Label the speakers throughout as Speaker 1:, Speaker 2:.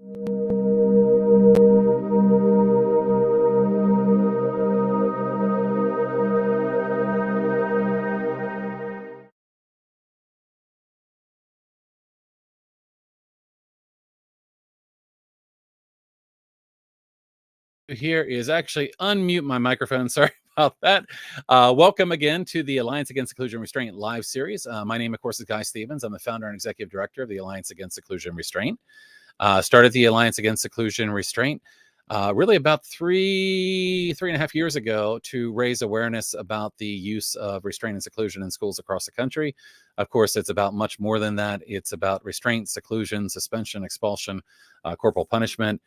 Speaker 1: Here is actually unmute my microphone. Sorry about that. Welcome again to the Alliance Against Seclusion and Restraint live series. My name, of course, is Guy Stevens. I'm the founder and executive director of the Alliance Against Seclusion and Restraint. Started the Alliance Against Seclusion and Restraint really about three and a half years ago to raise awareness about the use of restraint and seclusion in schools across the country. Of course, it's about much more than that. It's about restraint, seclusion, suspension, expulsion, corporal punishment.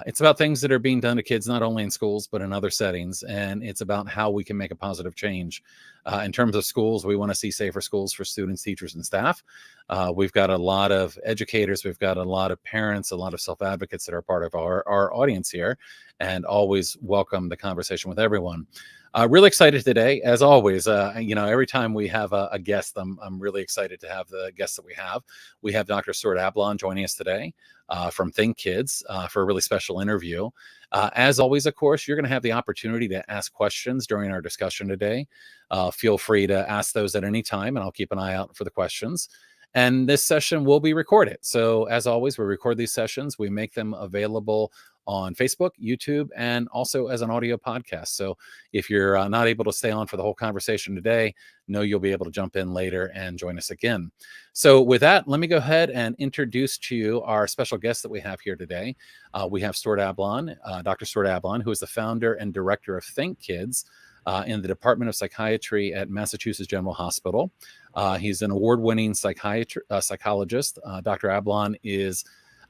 Speaker 1: It's about things that are being done to kids, not only in schools, but in other settings. And it's about how we can make a positive change. In terms of schools, we want to see safer schools for students, teachers, and staff. We've got a lot of educators. We've got a lot of parents, a lot of self-advocates that are part of our audience here, and always welcome the conversation with everyone. Really excited today, as always. Every time we have a guest, I'm really excited to have the guests that we have. We have Dr. Stuart Ablon joining us today from Think Kids for a really special interview. As always, of course, you're going to have the opportunity to ask questions during our discussion today. Feel free to ask those at any time, and I'll keep an eye out for the questions. And this session will be recorded. So as always, we record these sessions. We make them available on Facebook, YouTube, and also as an audio podcast. So if you're not able to stay on for the whole conversation today, know you'll be able to jump in later and join us again. So with that, let me go ahead and introduce to you our special guest that we have here today. We have Stuart Ablon, Dr. Stuart Ablon, who is the founder and director of Think Kids in the Department of Psychiatry at Massachusetts General Hospital. He's an award-winning psychologist. Dr. Ablon is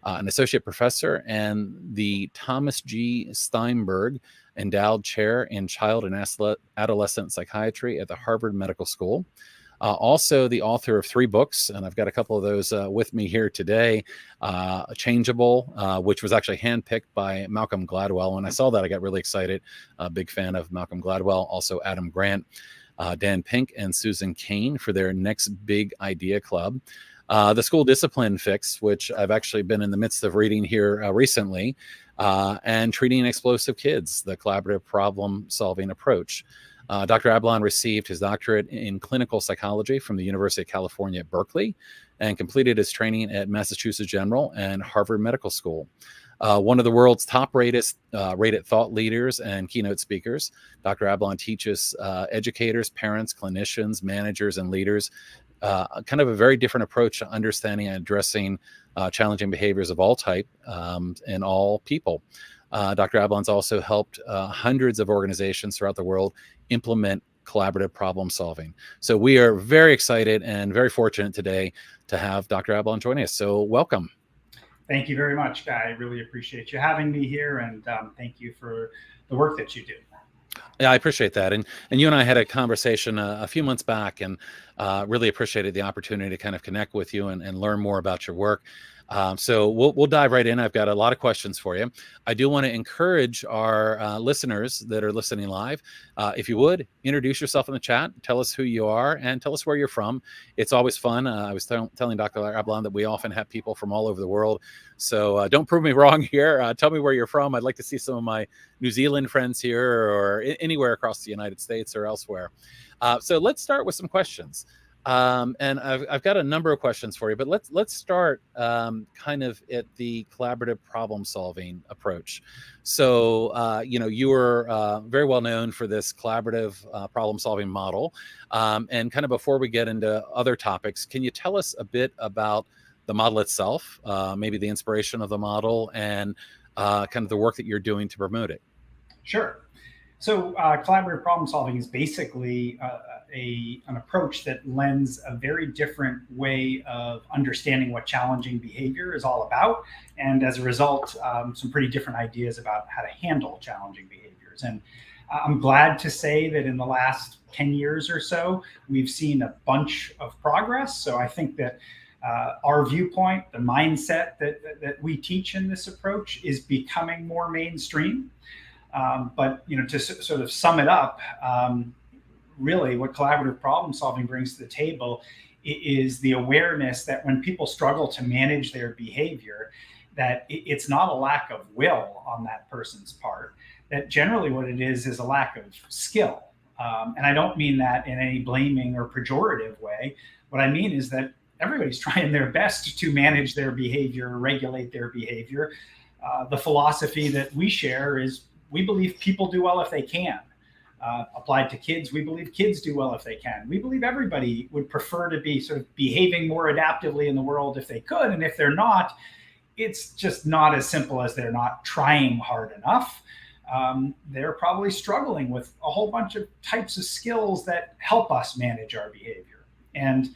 Speaker 1: an associate professor and the Thomas G. Stemberg Endowed Chair in Child and Adolescent Psychiatry at the Harvard Medical School. Also the author of 3 books, and I've got a couple of those with me here today. Changeable, which was actually handpicked by Malcolm Gladwell. When I saw that, I got really excited. A big fan of Malcolm Gladwell. Also Adam Grant, Dan Pink, and Susan Cain for their Next Big Idea Club. The School Discipline Fix, which I've actually been in the midst of reading here recently, and Treating Explosive Kids, the Collaborative Problem-Solving Approach. Dr. Ablon received his doctorate in clinical psychology from the University of California at Berkeley and completed his training at Massachusetts General and Harvard Medical School. One of the world's top rated thought leaders and keynote speakers, Dr. Ablon teaches educators, parents, clinicians, managers, and leaders kind of a very different approach to understanding and addressing challenging behaviors of all type and all people. Dr. Ablon's also helped hundreds of organizations throughout the world implement collaborative problem solving. So we are very excited and very fortunate today to have Dr. Ablon joining us. So welcome.
Speaker 2: Thank you very much, Guy. I really appreciate you having me here, and thank you for the work that you do.
Speaker 1: Yeah, I appreciate that. And you and I had a conversation a few months back, and really appreciated the opportunity to kind of connect with you and learn more about your work. So we'll dive right in. I've got a lot of questions for you. I do want to encourage our listeners that are listening live, if you would, introduce yourself in the chat, tell us who you are, and tell us where you're from. It's always fun. I was telling Dr. Ablon that we often have people from all over the world. So don't prove me wrong here. Tell me where you're from. I'd like to see some of my New Zealand friends here or anywhere across the United States or elsewhere. So let's start with some questions. And I've got a number of questions for you, but let's start kind of at the collaborative problem solving approach. So, you were very well known for this collaborative problem solving model. And kind of before we get into other topics, can you tell us a bit about the model itself, maybe the inspiration of the model, and kind of the work that you're doing to promote it?
Speaker 2: Sure. So collaborative problem solving is basically an approach that lends a very different way of understanding what challenging behavior is all about. And as a result, some pretty different ideas about how to handle challenging behaviors. And I'm glad to say that in the last 10 years or so, we've seen a bunch of progress. So I think that our viewpoint, the mindset that we teach in this approach is becoming more mainstream. But to sort of sum it up, really what collaborative problem solving brings to the table is the awareness that when people struggle to manage their behavior, that it's not a lack of will on that person's part, that generally what it is a lack of skill. And I don't mean that in any blaming or pejorative way. What I mean is that everybody's trying their best to manage their behavior, regulate their behavior. The philosophy that we share is we believe people do well if they can. Applied to kids, we believe kids do well if they can. We believe everybody would prefer to be sort of behaving more adaptively in the world if they could. And if they're not, it's just not as simple as they're not trying hard enough. They're probably struggling with a whole bunch of types of skills that help us manage our behavior. And,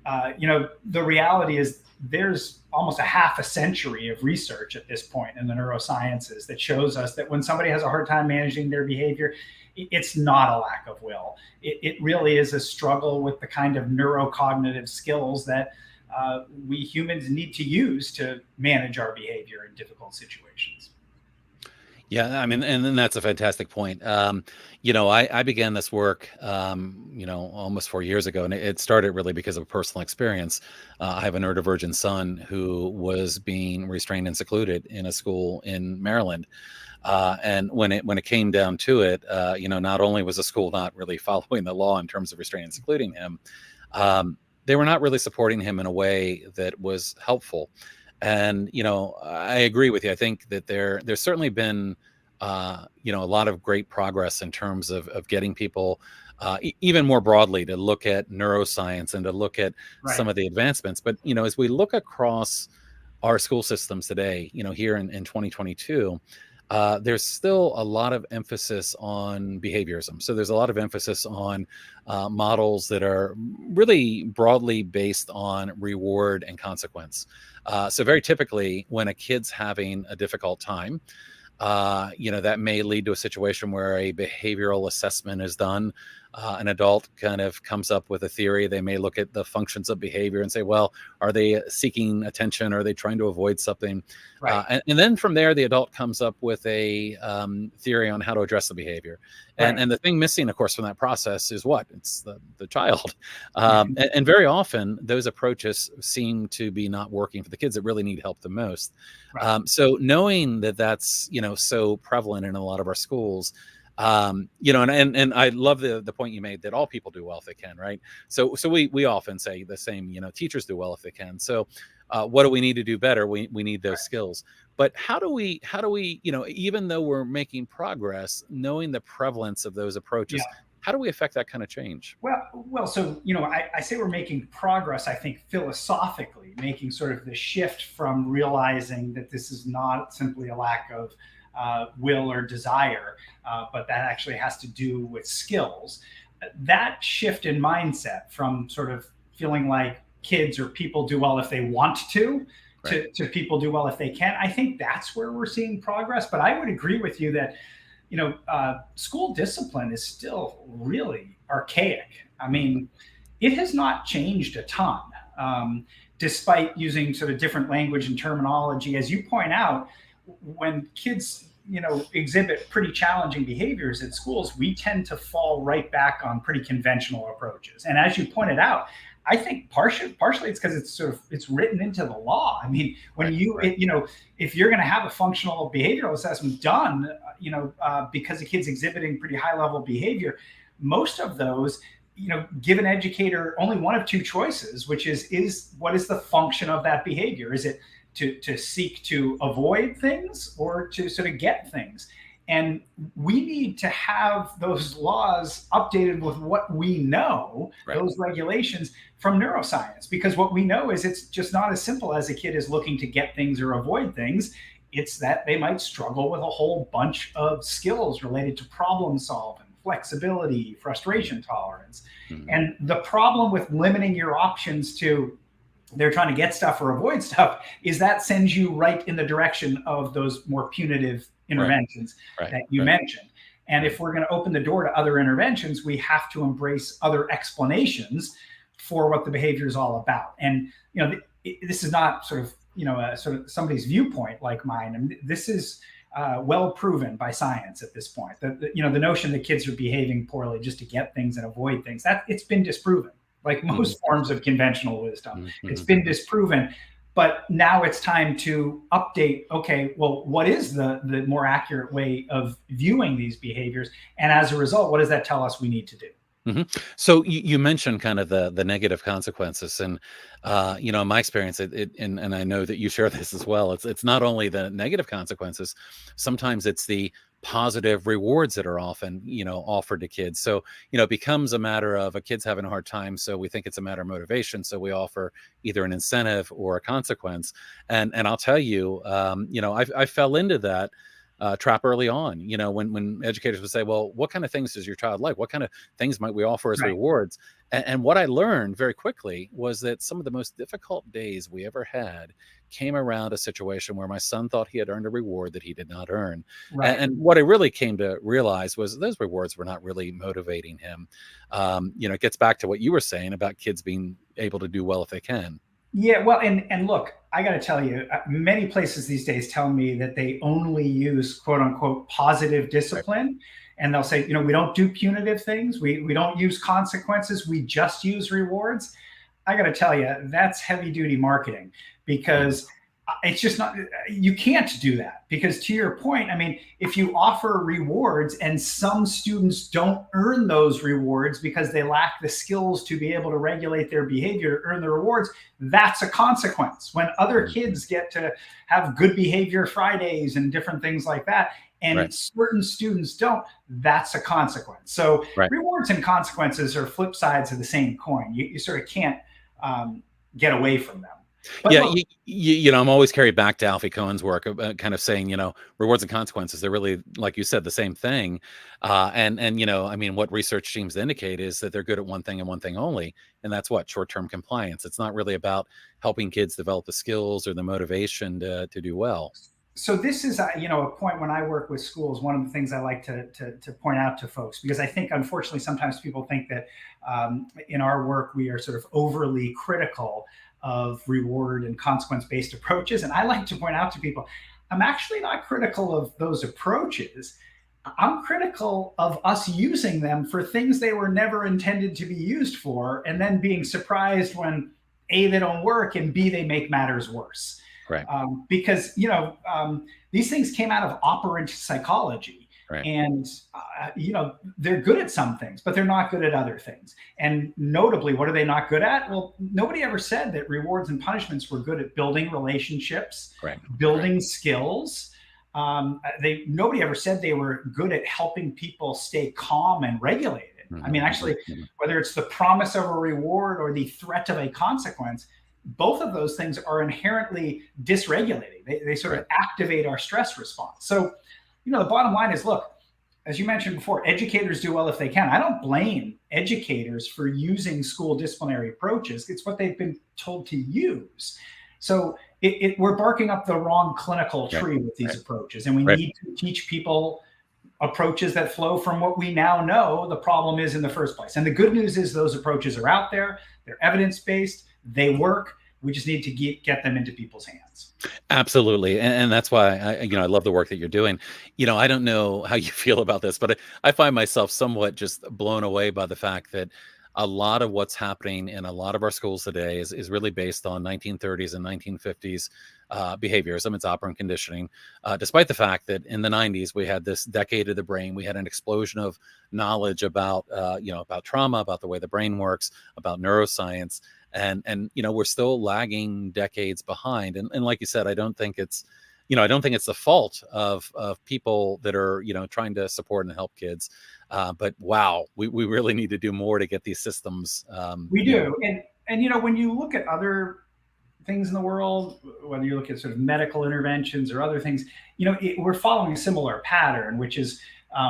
Speaker 2: the reality is there's almost a half a century of research at this point in the neurosciences that shows us that when somebody has a hard time managing their behavior, it's not a lack of will. It really is a struggle with the kind of neurocognitive skills that we humans need to use to manage our behavior in difficult situations.
Speaker 1: Yeah, I mean, and then that's a fantastic point. I began this work, almost 4 years ago, and it started really because of a personal experience. I have a neurodivergent son who was being restrained and secluded in a school in Maryland. And when it came down to it, not only was the school not really following the law in terms of restraining and secluding him, they were not really supporting him in a way that was helpful. And, I agree with you. I think that there's certainly been, a lot of great progress in terms of getting people, even more broadly, to look at neuroscience and to look at some of the advancements. But, as we look across our school systems today, here in 2022, there's still a lot of emphasis on behaviorism. So there's a lot of emphasis on models that are really broadly based on reward and consequence. So very typically, when a kid's having a difficult time, that may lead to a situation where a behavioral assessment is done. An adult kind of comes up with a theory. They may look at the functions of behavior and say, well, are they seeking attention? Are they trying to avoid something? Right. And then from there, the adult comes up with a theory on how to address the behavior. And the thing missing, of course, from that process is what? It's the child. And very often, those approaches seem to be not working for the kids that really need help the most. Right. So knowing that that's, so prevalent in a lot of our schools, and I love the point you made that all people do well if they can, right? So we often say the same, teachers do well if they can. So what do we need to do better? We need those skills. But how do we, even though we're making progress, knowing the prevalence of those approaches, how do we affect that kind of change?
Speaker 2: Well, so, I say we're making progress, I think, philosophically, making sort of the shift from realizing that this is not simply a lack of will or desire, but that actually has to do with skills. That shift in mindset from sort of feeling like kids or people do well if they want to people do well if they can, I think that's where we're seeing progress. But I would agree with you that, school discipline is still really archaic. I mean, it has not changed a ton, despite using sort of different language and terminology. As you point out, when kids, exhibit pretty challenging behaviors at schools, we tend to fall right back on pretty conventional approaches. And as you pointed out, I think partially it's because it's written into the law. I mean, when if you're going to have a functional behavioral assessment done, because the kid's exhibiting pretty high level behavior, most of those, give an educator only one of two choices, which is what is the function of that behavior? Is it to seek to avoid things or to sort of get things? And we need to have those laws updated with what we know, those regulations from neuroscience, because what we know is it's just not as simple as a kid is looking to get things or avoid things. It's that they might struggle with a whole bunch of skills related to problem solving, flexibility, frustration tolerance. Mm-hmm. And the problem with limiting your options to they're trying to get stuff or avoid stuff is that sends you right in the direction of those more punitive interventions that you mentioned. And if we're going to open the door to other interventions, we have to embrace other explanations for what the behavior is all about. And, this is not sort of somebody's viewpoint like mine. And this is well proven by science at this point. The notion that kids are behaving poorly just to get things and avoid things, that it's been disproven. Like most forms of conventional wisdom, it's been disproven. But now it's time to update. Okay, well, what is the more accurate way of viewing these behaviors? And as a result, what does that tell us we need to do?
Speaker 1: So you mentioned kind of the negative consequences, and in my experience, and I know that you share this as well. It's not only the negative consequences; sometimes it's the positive rewards that are often offered to kids. So it becomes a matter of a kid's having a hard time, so we think it's a matter of motivation. So we offer either an incentive or a consequence. And I'll tell you, I fell into that trap early on. When educators would say, well, what kind of things does your child like? What kind of things might we offer as
Speaker 2: Right.
Speaker 1: rewards? And what I learned very quickly was that some of the most difficult days we ever had came around a situation where my son thought he had earned a reward that he did not earn.
Speaker 2: Right.
Speaker 1: And what I really came to realize was those rewards were not really motivating him. It gets back to what you were saying about kids being able to do well if they can.
Speaker 2: Yeah, well, and look, I got to tell you, many places these days tell me that they only use quote unquote positive discipline. And they'll say, we don't do punitive things. We don't use consequences. We just use rewards. I got to tell you, that's heavy duty marketing, because it's just not, you can't do that, because to your point, I mean, if you offer rewards and some students don't earn those rewards because they lack the skills to be able to regulate their behavior to earn the rewards, that's a consequence. When other kids get to have good behavior Fridays and different things like that, and certain students don't, that's a consequence. So rewards and consequences are flip sides of the same coin. You sort of can't get away from them.
Speaker 1: But yeah, look, I'm always carried back to Alfie Cohen's work, kind of saying, rewards and consequences, they're really, like you said, the same thing. And I mean, what research seems to indicate is that they're good at one thing and one thing only, and that's what short-term compliance. It's not really about helping kids develop the skills or the motivation to do well.
Speaker 2: So this is, a point when I work with schools. One of the things I like to point out to folks, because I think, unfortunately, sometimes people think that in our work we are sort of overly critical of reward and consequence-based approaches. And I like to point out to people, I'm actually not critical of those approaches. I'm critical of us using them for things they were never intended to be used for, and then being surprised when A, they don't work, and B, they make matters worse.
Speaker 1: Right.
Speaker 2: Because, these things came out of operant psychology. And, they're good at some things, but they're not good at other things. And notably, what are they not good at? Well, nobody ever said that rewards and punishments were good at building relationships, building skills. Nobody ever said they were good at helping people stay calm and regulated. I mean, actually, whether it's the promise of a reward or the threat of a consequence, both of those things are inherently dysregulating. They sort of activate our stress response. So, the bottom line is, look, as you mentioned before, educators do well if they can. I don't blame educators for using school disciplinary approaches. It's what they've been told to use. So we're barking up the wrong clinical tree with these approaches. And we need to teach people approaches that flow from what we now know the problem is in the first place. And the good news is those approaches are out there. They're evidence-based. They work. We just need to get them into people's hands.
Speaker 1: Absolutely. And that's why I love the work that you're doing. I don't know how you feel about this, but I find myself somewhat just blown away by the fact that a lot of what's happening in a lot of our schools today is really based on 1930s and 1950s behaviorism. It's operant conditioning, despite the fact that in the 90s, we had this decade of the brain. We had an explosion of knowledge about trauma, about the way the brain works, about neuroscience. And we're still lagging decades behind. And like you said, I don't think it's the fault of people that are, trying to support and help kids. But wow, we really need to do more to get these systems.
Speaker 2: We do. And when you look at other things in the world, whether you look at sort of medical interventions or other things, we're following a similar pattern, which is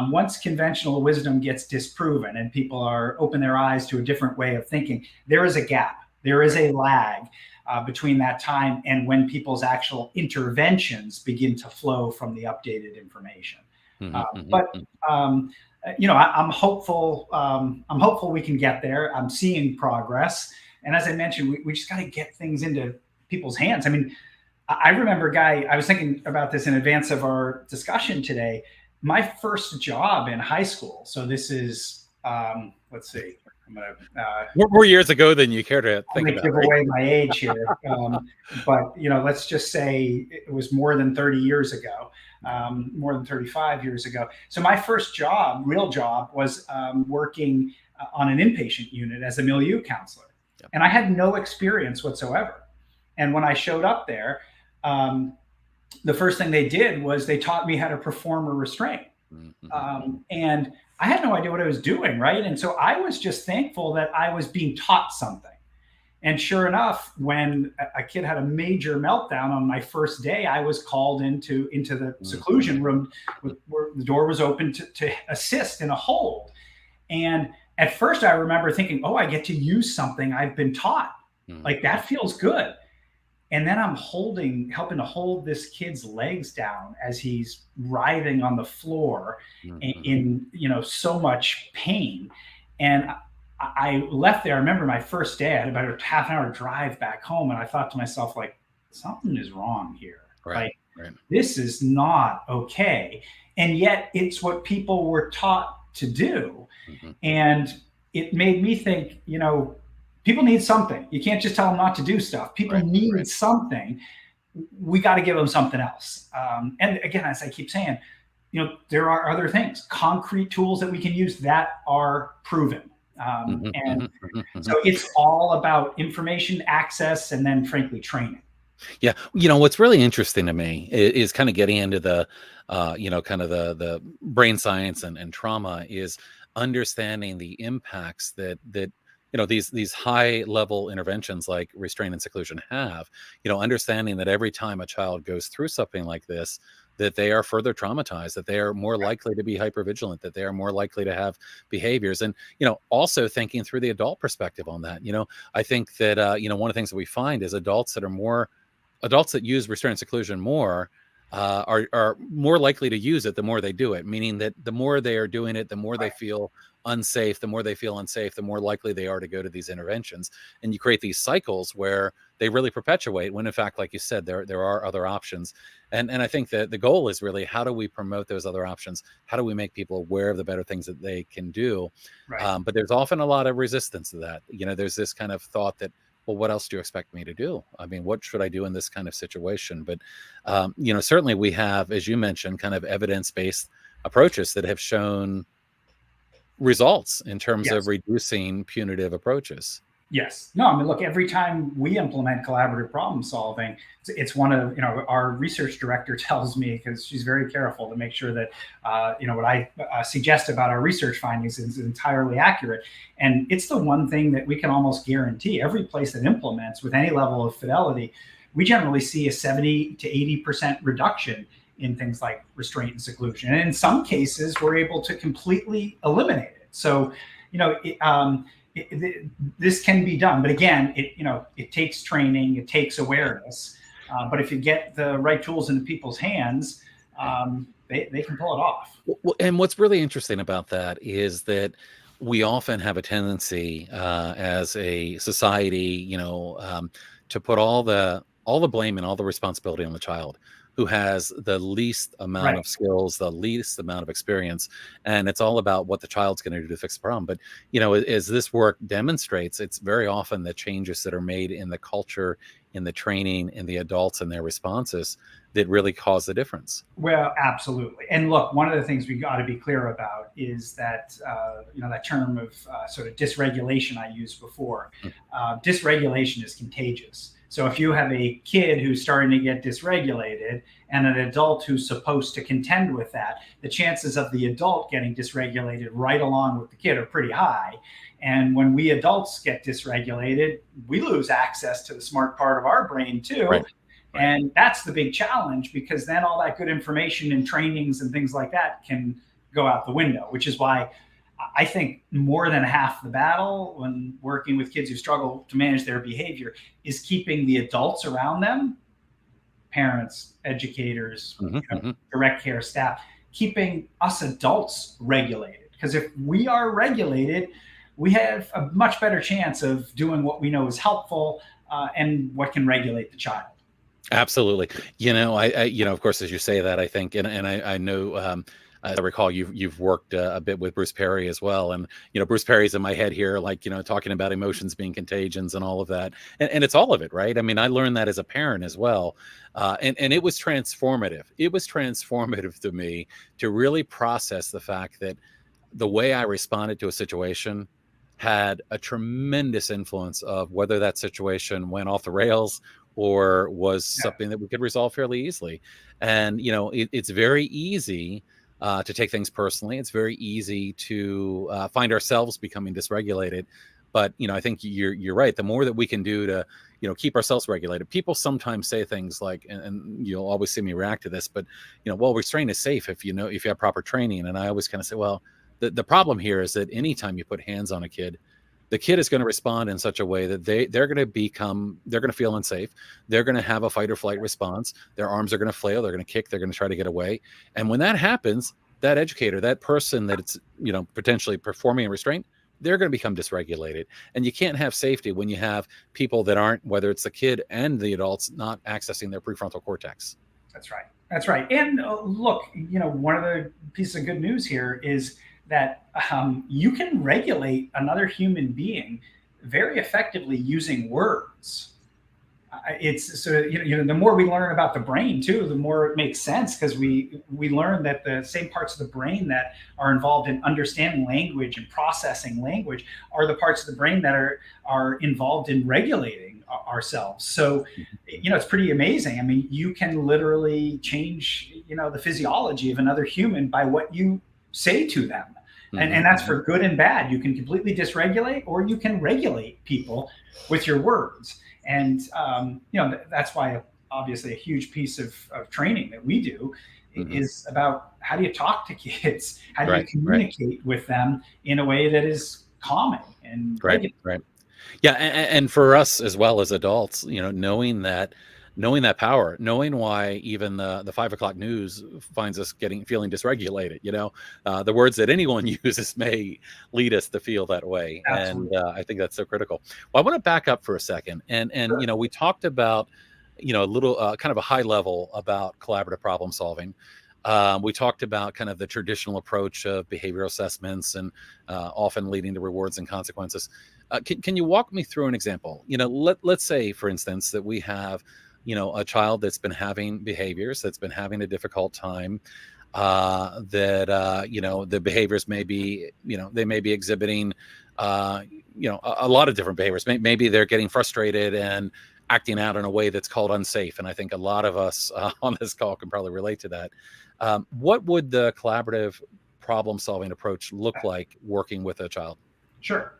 Speaker 2: once conventional wisdom gets disproven and people open their eyes to a different way of thinking, there is a gap. There is a lag between that time and when people's actual interventions begin to flow from the updated information. I'm hopeful. I'm hopeful we can get there. I'm seeing progress, and as I mentioned, we just got to get things into people's hands. I mean, I remember, Guy, I was thinking about this in advance of our discussion today. My first job in high school. So this is, let's see, I'm gonna
Speaker 1: More years ago than you care to think
Speaker 2: I'm
Speaker 1: about,
Speaker 2: give
Speaker 1: right?
Speaker 2: away my age here, but let's just say it was more than 30 years ago, more than 35 years ago. So my first job, real job, was working on an inpatient unit as a milieu counselor,
Speaker 1: Yep.
Speaker 2: and I had no experience whatsoever. And when I showed up there, the first thing they did was they taught me how to perform a restraint. And I had no idea what I was doing, right? And so I was just thankful that I was being taught something. And sure enough, when a kid had a major meltdown on my first day, I was called into the seclusion room where the door was open to assist in a hold. And at first I remember thinking, oh, I get to use something I've been taught. Like, that feels good. And then I'm helping to hold this kid's legs down as he's writhing on the floor in so much pain. And I left there. I remember my first day, I had about a half an hour drive back home. And I thought to myself, like, something is wrong here.
Speaker 1: Right.
Speaker 2: This is not okay. And yet it's what people were taught to do. And it made me think, people need something. You can't just tell them not to do stuff. People need something. We got to give them something else. And again, as I keep saying, there are other things, concrete tools that we can use that are proven. And so it's all about information access and then, frankly, training.
Speaker 1: Yeah. What's really interesting to me is kind of getting into the, kind of the brain science and trauma, is understanding the impacts that these high level interventions like restraint and seclusion have, understanding that every time a child goes through something like this, that they are further traumatized, that they are more likely to be hypervigilant, that they are more likely to have behaviors. And, also thinking through the adult perspective on that. I think that, one of the things that we find is adults that use restraint and seclusion more are more likely to use it the more they do it, meaning that the more they are doing it, the more they feel unsafe, the more likely they are to go to these interventions. And you create these cycles where they really perpetuate, when in fact, like you said, there are other options. And I think that the goal is really, how do we promote those other options? How do we make people aware of the better things that they can do? But there's often a lot of resistance to that. There's this kind of thought that, well, what else do you expect me to do? I mean, what should I do in this kind of situation? But, certainly we have, as you mentioned, kind of evidence-based approaches that have shown results in terms of reducing punitive approaches.
Speaker 2: Yes. No, I mean, look, every time we implement collaborative problem solving, it's one of, our research director tells me, because she's very careful to make sure that, what I suggest about our research findings is entirely accurate. And it's the one thing that we can almost guarantee. Every place that implements with any level of fidelity, we generally see a 70 to 80% reduction in things like restraint and seclusion. And in some cases, we're able to completely eliminate it. So, this can be done, but again, it takes training, it takes awareness. But if you get the right tools into people's hands, they can pull it off.
Speaker 1: And what's really interesting about that is that we often have a tendency as a society, to put all the blame and all the responsibility on the child who has the least amount of skills, the least amount of experience. And it's all about what the child's going to do to fix the problem. But, as this work demonstrates, it's very often the changes that are made in the culture, in the training, in the adults and their responses that really cause the difference.
Speaker 2: Well, absolutely. And look, one of the things we got to be clear about is that, that term of sort of dysregulation I used before. Dysregulation is contagious. So if you have a kid who's starting to get dysregulated and an adult who's supposed to contend with that, the chances of the adult getting dysregulated right along with the kid are pretty high. And when we adults get dysregulated, we lose access to the smart part of our brain too. Right. And that's the big challenge, because then all that good information and trainings and things like that can go out the window, which is why I think more than half the battle when working with kids who struggle to manage their behavior is keeping the adults around them, parents, educators, direct care staff, keeping us adults regulated. Because if we are regulated, we have a much better chance of doing what we know is helpful and what can regulate the child.
Speaker 1: Absolutely. I of course, as you say that, I think, and I know, As I recall, you've worked a bit with Bruce Perry as well, and Bruce Perry's in my head here, like talking about emotions being contagions and all of that, and it's all of it, right? I mean, I learned that as a parent as well, and it was transformative. It was transformative to me to really process the fact that the way I responded to a situation had a tremendous influence of whether that situation went off the rails or was something that we could resolve fairly easily. And it's very easy to take things personally. It's very easy to find ourselves becoming dysregulated. But I think you're right. The more that we can do to keep ourselves regulated. People sometimes say things like, and you'll always see me react to this, but well, restraint is safe if you have proper training. And I always kind of say, well, the problem here is that anytime you put hands on a kid, the kid is going to respond in such a way that they're going to feel unsafe. They're going to have a fight or flight response. Their arms are going to flail. They're going to kick. They're going to try to get away. And when that happens, that educator, that person that it's, potentially performing a restraint, they're going to become dysregulated. And you can't have safety when you have people that aren't, whether it's the kid and the adults, not accessing their prefrontal cortex.
Speaker 2: That's right. That's right. And look, one of the pieces of good news here is that you can regulate another human being very effectively using words. It's so the more we learn about the brain too, the more it makes sense, because we learn that the same parts of the brain that are involved in understanding language and processing language are the parts of the brain that are involved in regulating ourselves. So it's pretty amazing. I mean, you can literally change the physiology of another human by what you say to them. And that's for good and bad. You can completely dysregulate, or you can regulate people with your words. And, that's why obviously a huge piece of training that we do is about how do you talk to kids? How do you communicate with them in a way that is calming and
Speaker 1: right. Yeah. And for us as well as adults, knowing that power, knowing why even the 5 o'clock news finds us feeling dysregulated, the words that anyone uses may lead us to feel that way. Absolutely. And I think that's so critical. Well, I want to back up for a second. And sure. We talked about, a little kind of a high level about collaborative problem solving. We talked about kind of the traditional approach of behavioral assessments and often leading to rewards and consequences. Can you walk me through an example? Let's say, for instance, that we have a child that's been having behaviors, that's been having a difficult time, the behaviors may be, they may be exhibiting, a lot of different behaviors. Maybe they're getting frustrated and acting out in a way that's called unsafe. And I think a lot of us on this call can probably relate to that. What would the collaborative problem solving approach look like working with a child?
Speaker 2: Sure.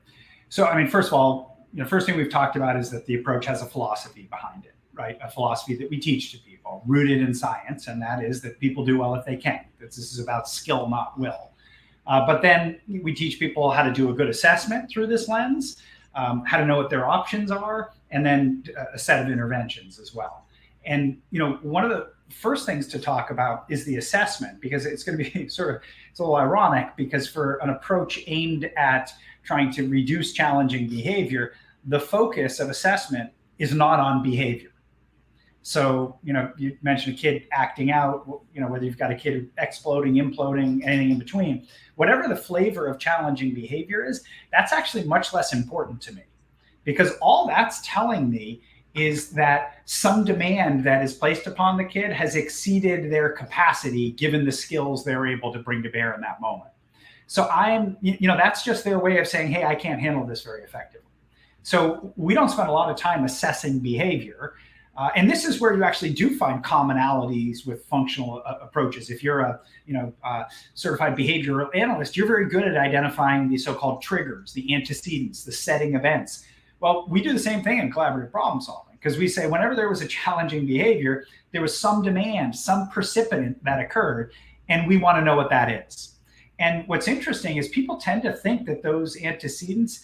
Speaker 2: So, I mean, first of all, first thing we've talked about is that the approach has a philosophy behind it. Right, a philosophy that we teach to people, rooted in science, and that is that people do well if they can. This is about skill, not will. But then we teach people how to do a good assessment through this lens, how to know what their options are, and then a set of interventions as well. And one of the first things to talk about is the assessment, because it's going to be it's a little ironic, because for an approach aimed at trying to reduce challenging behavior, the focus of assessment is not on behavior. So, you mentioned a kid acting out, whether you've got a kid exploding, imploding, anything in between, whatever the flavor of challenging behavior is, that's actually much less important to me, because all that's telling me is that some demand that is placed upon the kid has exceeded their capacity given the skills they're able to bring to bear in that moment. So that's just their way of saying, hey, I can't handle this very effectively. So we don't spend a lot of time assessing behavior. And this is where you actually do find commonalities with functional approaches. If you're a certified behavioral analyst, you're very good at identifying the so-called triggers, the antecedents, the setting events. Well, we do the same thing in collaborative problem solving, because we say whenever there was a challenging behavior, there was some demand, some precipitant that occurred, and we want to know what that is. And what's interesting is people tend to think that those antecedents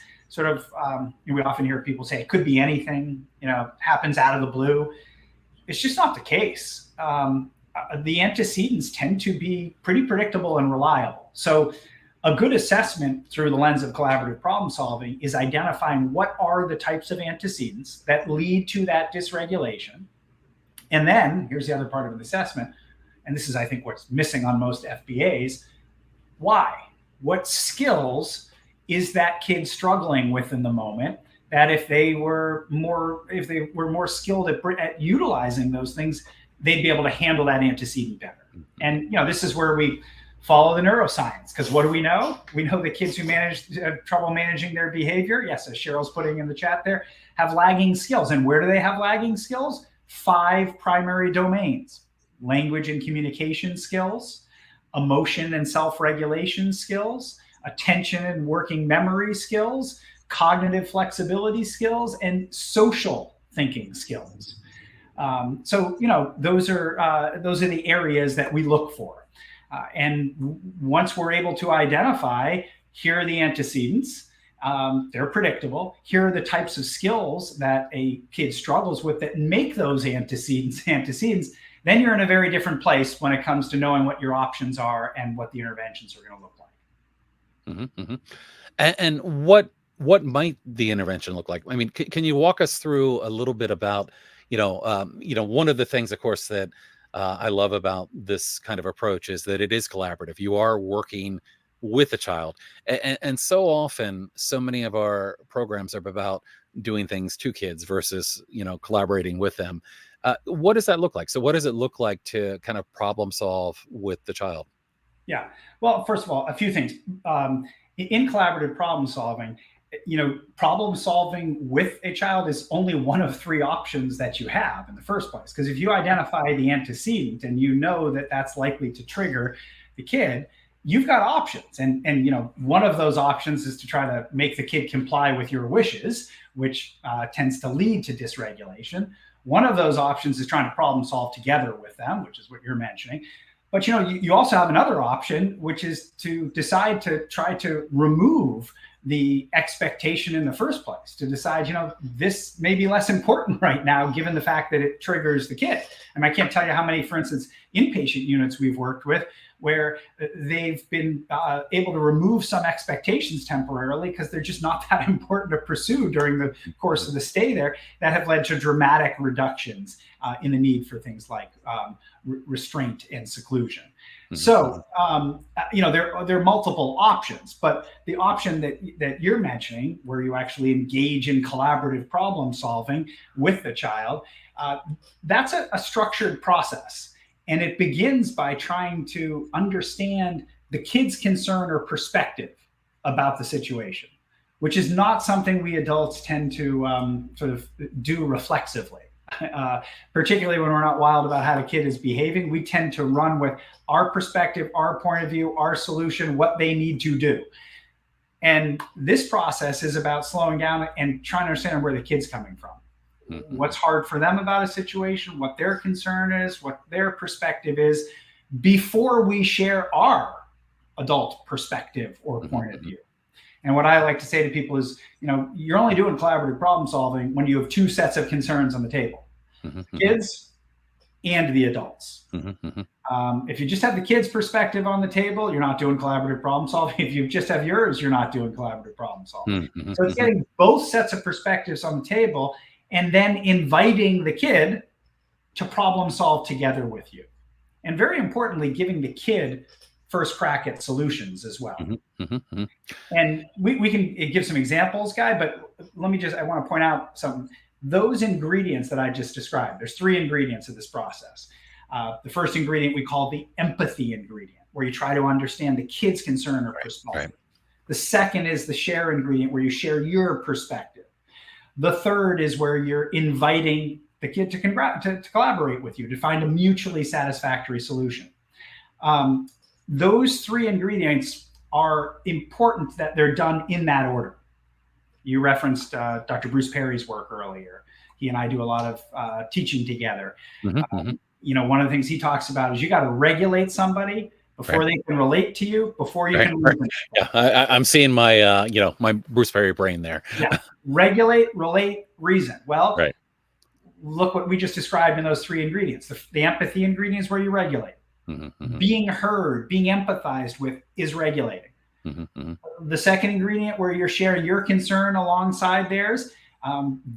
Speaker 2: we often hear people say it could be anything, happens out of the blue. It's just not the case. The antecedents tend to be pretty predictable and reliable. So a good assessment through the lens of collaborative problem solving is identifying what are the types of antecedents that lead to that dysregulation. And then here's the other part of an assessment. and this is, I think, what's missing on most FBAs, why? What skills is that kid struggling with in the moment, that if they were more skilled at utilizing those things, they'd be able to handle that antecedent better. And this is where we follow the neuroscience, because what do we know? We know the kids who have trouble managing their behavior, yes, as Cheryl's putting in the chat there, have lagging skills. And where do they have lagging skills? 5 primary domains: language and communication skills, emotion and self-regulation skills, attention and working memory skills, cognitive flexibility skills, and social thinking skills. So those are the areas that we look for. And once we're able to identify, here are the antecedents, they're predictable, here are the types of skills that a kid struggles with that make those antecedents, then you're in a very different place when it comes to knowing what your options are and what the interventions are going to look like.
Speaker 1: And what might the intervention look like? I mean, can you walk us through a little bit about, one of the things, of course, that I love about this kind of approach is that it is collaborative. You are working with a child. And so often, so many of our programs are about doing things to kids versus, collaborating with them. What does that look like? So what does it look like to kind of problem solve with the child?
Speaker 2: Yeah. Well, first of all, a few things. In collaborative problem solving, problem solving with a child is only one of 3 options that you have in the first place. Because if you identify the antecedent and you know that that's likely to trigger the kid, you've got options. And one of those options is to try to make the kid comply with your wishes, which tends to lead to dysregulation. One of those options is trying to problem solve together with them, which is what you're mentioning. But you also have another option, which is to decide to try to remove the expectation in the first place, to decide, this may be less important right now, given the fact that it triggers the kid. And I can't tell you how many, for instance, inpatient units we've worked with where they've been able to remove some expectations temporarily because they're just not that important to pursue during the course of the stay there, that have led to dramatic reductions in the need for things like restraint and seclusion. So, there are multiple options, but the option that you're mentioning, where you actually engage in collaborative problem solving with the child, that's a structured process. And it begins by trying to understand the kid's concern or perspective about the situation, which is not something we adults tend to sort of do reflexively. Particularly when we're not wild about how the kid is behaving, we tend to run with our perspective, our point of view, our solution, what they need to do. And this process is about slowing down and trying to understand where the kid's coming from. What's hard for them about a situation, what their concern is, what their perspective is, before we share our adult perspective or point of view. And what I like to say to people is, you're only doing collaborative problem solving when you have 2 sets of concerns on the table, kids and the adults. If you just have the kids' perspective on the table, you're not doing collaborative problem solving. If you just have yours, you're not doing collaborative problem solving. So it's getting both sets of perspectives on the table and then inviting the kid to problem solve together with you. And very importantly, giving the kid first crack at solutions as well. And we can give some examples, Guy, but I want to point out something. Those ingredients that I just described, there's 3 ingredients of this process. The first ingredient we call the empathy ingredient, where you try to understand the kid's concern or perspective. Right. The second is the share ingredient, where you share your perspective. The third is where you're inviting the kid to collaborate with you, to find a mutually satisfactory solution. Those 3 ingredients are important that they're done in that order. You referenced Dr. Bruce Perry's work earlier. He and I do a lot of teaching together. One of the things he talks about is you got to regulate somebody before they can relate to you, before you can reason.
Speaker 1: Yeah, I'm seeing my my Bruce Perry brain there.
Speaker 2: Yeah. Regulate, relate, reason. Well, look what we just described in those 3 ingredients. The empathy ingredient is where you regulate. Being heard, being empathized with is regulating. The second ingredient, where you're sharing your concern alongside theirs,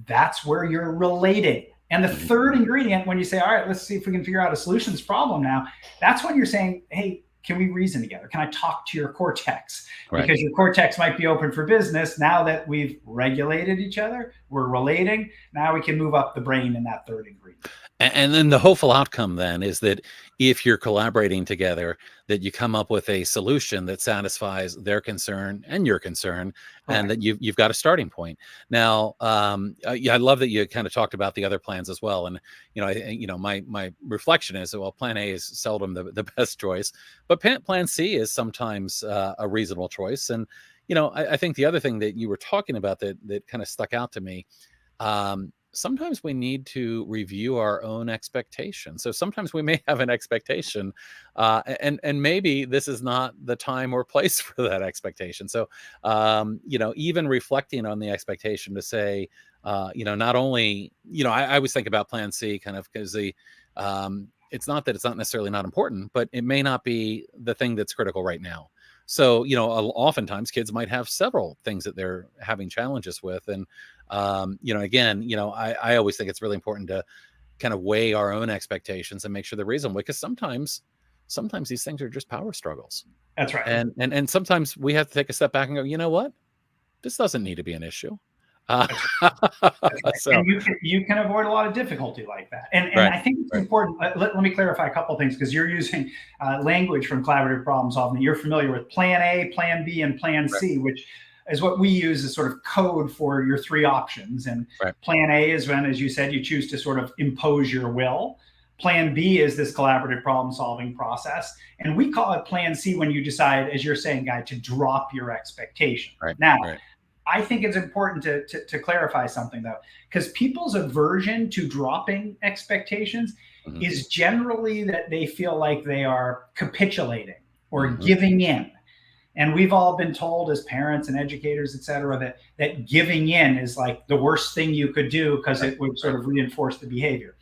Speaker 2: that's where you're relating. And the third ingredient, when you say, all right, let's see if we can figure out a solution to this problem now, that's when you're saying, hey, can we reason together? Can I talk to your cortex? Because your cortex might be open for business. Now that we've regulated each other, we're relating. Now we can move up the brain in that third ingredient.
Speaker 1: And then the hopeful outcome then is that if you're collaborating together, that you come up with a solution that satisfies their concern and your concern, and that you've got a starting point. Now, I love that you kind of talked about the other plans as well. And my reflection is that, well, Plan A is seldom the best choice, but Plan C is sometimes a reasonable choice. And I think the other thing that you were talking about that kind of stuck out to me. Sometimes we need to review our own expectations. So sometimes we may have an expectation, and maybe this is not the time or place for that expectation. So, even reflecting on the expectation to say, not only, I always think about Plan C kind of because it's not that it's not necessarily not important, but it may not be the thing that's critical right now. So, oftentimes kids might have several things that they're having challenges with. And, again, I always think it's really important to kind of weigh our own expectations and make sure they're reasonable, because sometimes these things are just power struggles.
Speaker 2: That's right.
Speaker 1: And sometimes we have to take a step back and go, you know what? This doesn't need to be an issue.
Speaker 2: So, and you can avoid a lot of difficulty like that. And I think it's important. Let me clarify a couple of things, because you're using language from collaborative problem solving. You're familiar with Plan A, Plan B, and Plan C, which is what we use as sort of code for your three options. And Plan A is when, as you said, you choose to sort of impose your will. Plan B is this collaborative problem solving process. And we call it Plan C when you decide, as you're saying, Guy, to drop your expectation. I think it's important to clarify something, though, because people's aversion to dropping expectations is generally that they feel like they are capitulating or giving in. And we've all been told as parents and educators, et cetera, that giving in is like the worst thing you could do, because it would sort of reinforce the behavior.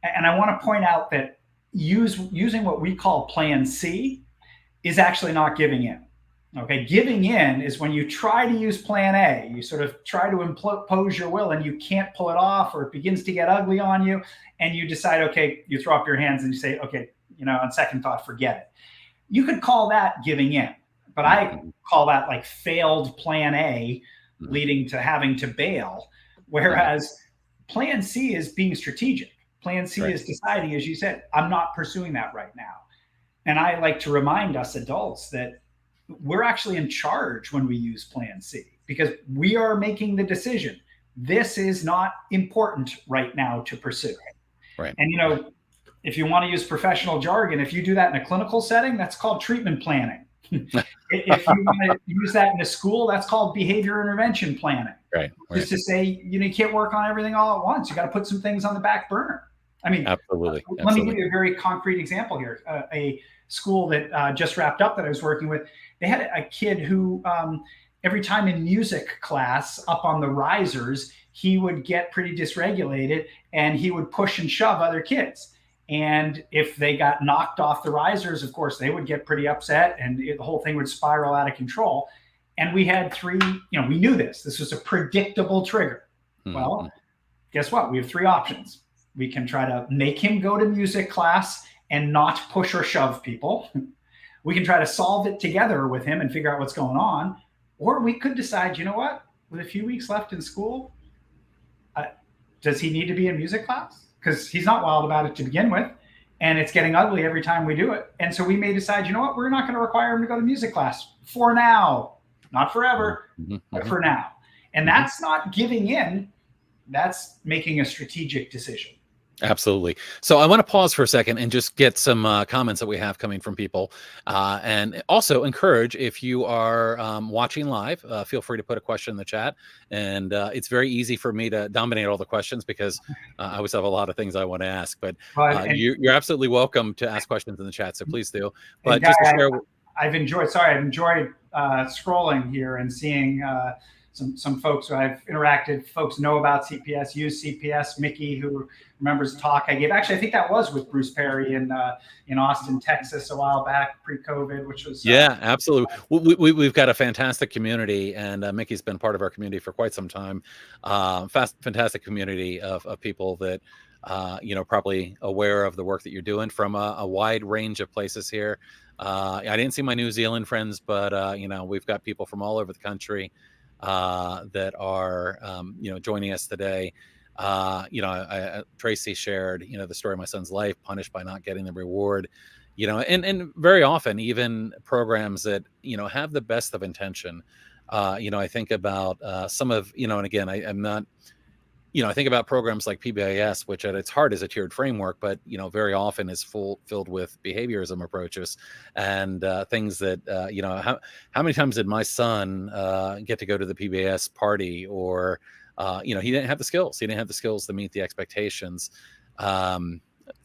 Speaker 2: And I want to point out that using what we call Plan C is actually not giving in. Okay, giving in is when you try to use Plan A, you sort of try to impose your will and you can't pull it off, or it begins to get ugly on you, and you decide, okay, you throw up your hands and you say, okay, on second thought, forget it. You could call that giving in, but I call that like failed Plan A leading to having to bail, whereas Plan C is being strategic. Plan C is deciding, as you said, I'm not pursuing that right now. And I like to remind us adults that we're actually in charge when we use Plan C, because we are making the decision. This is not important right now to pursue. And, if you want to use professional jargon, if you do that in a clinical setting, that's called treatment planning. If you want to use that in a school, that's called behavior intervention planning. Just to say, you can't work on everything all at once. You got to put some things on the back burner. I mean,
Speaker 1: absolutely.
Speaker 2: Let me give you a very concrete example here. A school that just wrapped up that I was working with, they had a kid who every time in music class up on the risers, he would get pretty dysregulated and he would push and shove other kids. And if they got knocked off the risers, of course, they would get pretty upset and the whole thing would spiral out of control. And we had three, we knew this. This was a predictable trigger. Well, guess what? We have three options. We can try to make him go to music class and not push or shove people. We can try to solve it together with him and figure out what's going on. Or we could decide, with a few weeks left in school, does he need to be in music class? Because he's not wild about it to begin with. And it's getting ugly every time we do it. And so we may decide, we're not going to require him to go to music class for now. Not forever, but for now. And that's not giving in. That's making a strategic decision.
Speaker 1: Absolutely. So I want to pause for a second and just get some comments that we have coming from people, and also encourage, if you are watching live, feel free to put a question in the chat. And it's very easy for me to dominate all the questions because I always have a lot of things I want to ask. But you're absolutely welcome to ask questions in the chat, so please do. But just to share,
Speaker 2: I've enjoyed scrolling here and seeing some folks who I've interacted, folks know about CPS, use CPS. Mickey, who remembers the talk I gave. Actually, I think that was with Bruce Perry in Austin, Texas, a while back, pre-COVID, which was
Speaker 1: yeah, absolutely. We've got a fantastic community, and Mickey's been part of our community for quite some time. Fantastic community of people that probably aware of the work that you're doing from a wide range of places here. I didn't see my New Zealand friends, but we've got people from all over the country that are joining us today. Tracy shared the story of my son's life, punished by not getting the reward, and very often even programs that have the best of intention. I think about some of and again, I'm not. I think about programs like PBIS, which at its heart is a tiered framework, but very often is filled with behaviorism approaches and things that how many times did my son get to go to the PBIS party, or he didn't have the skills. He didn't have the skills to meet the expectations. Let's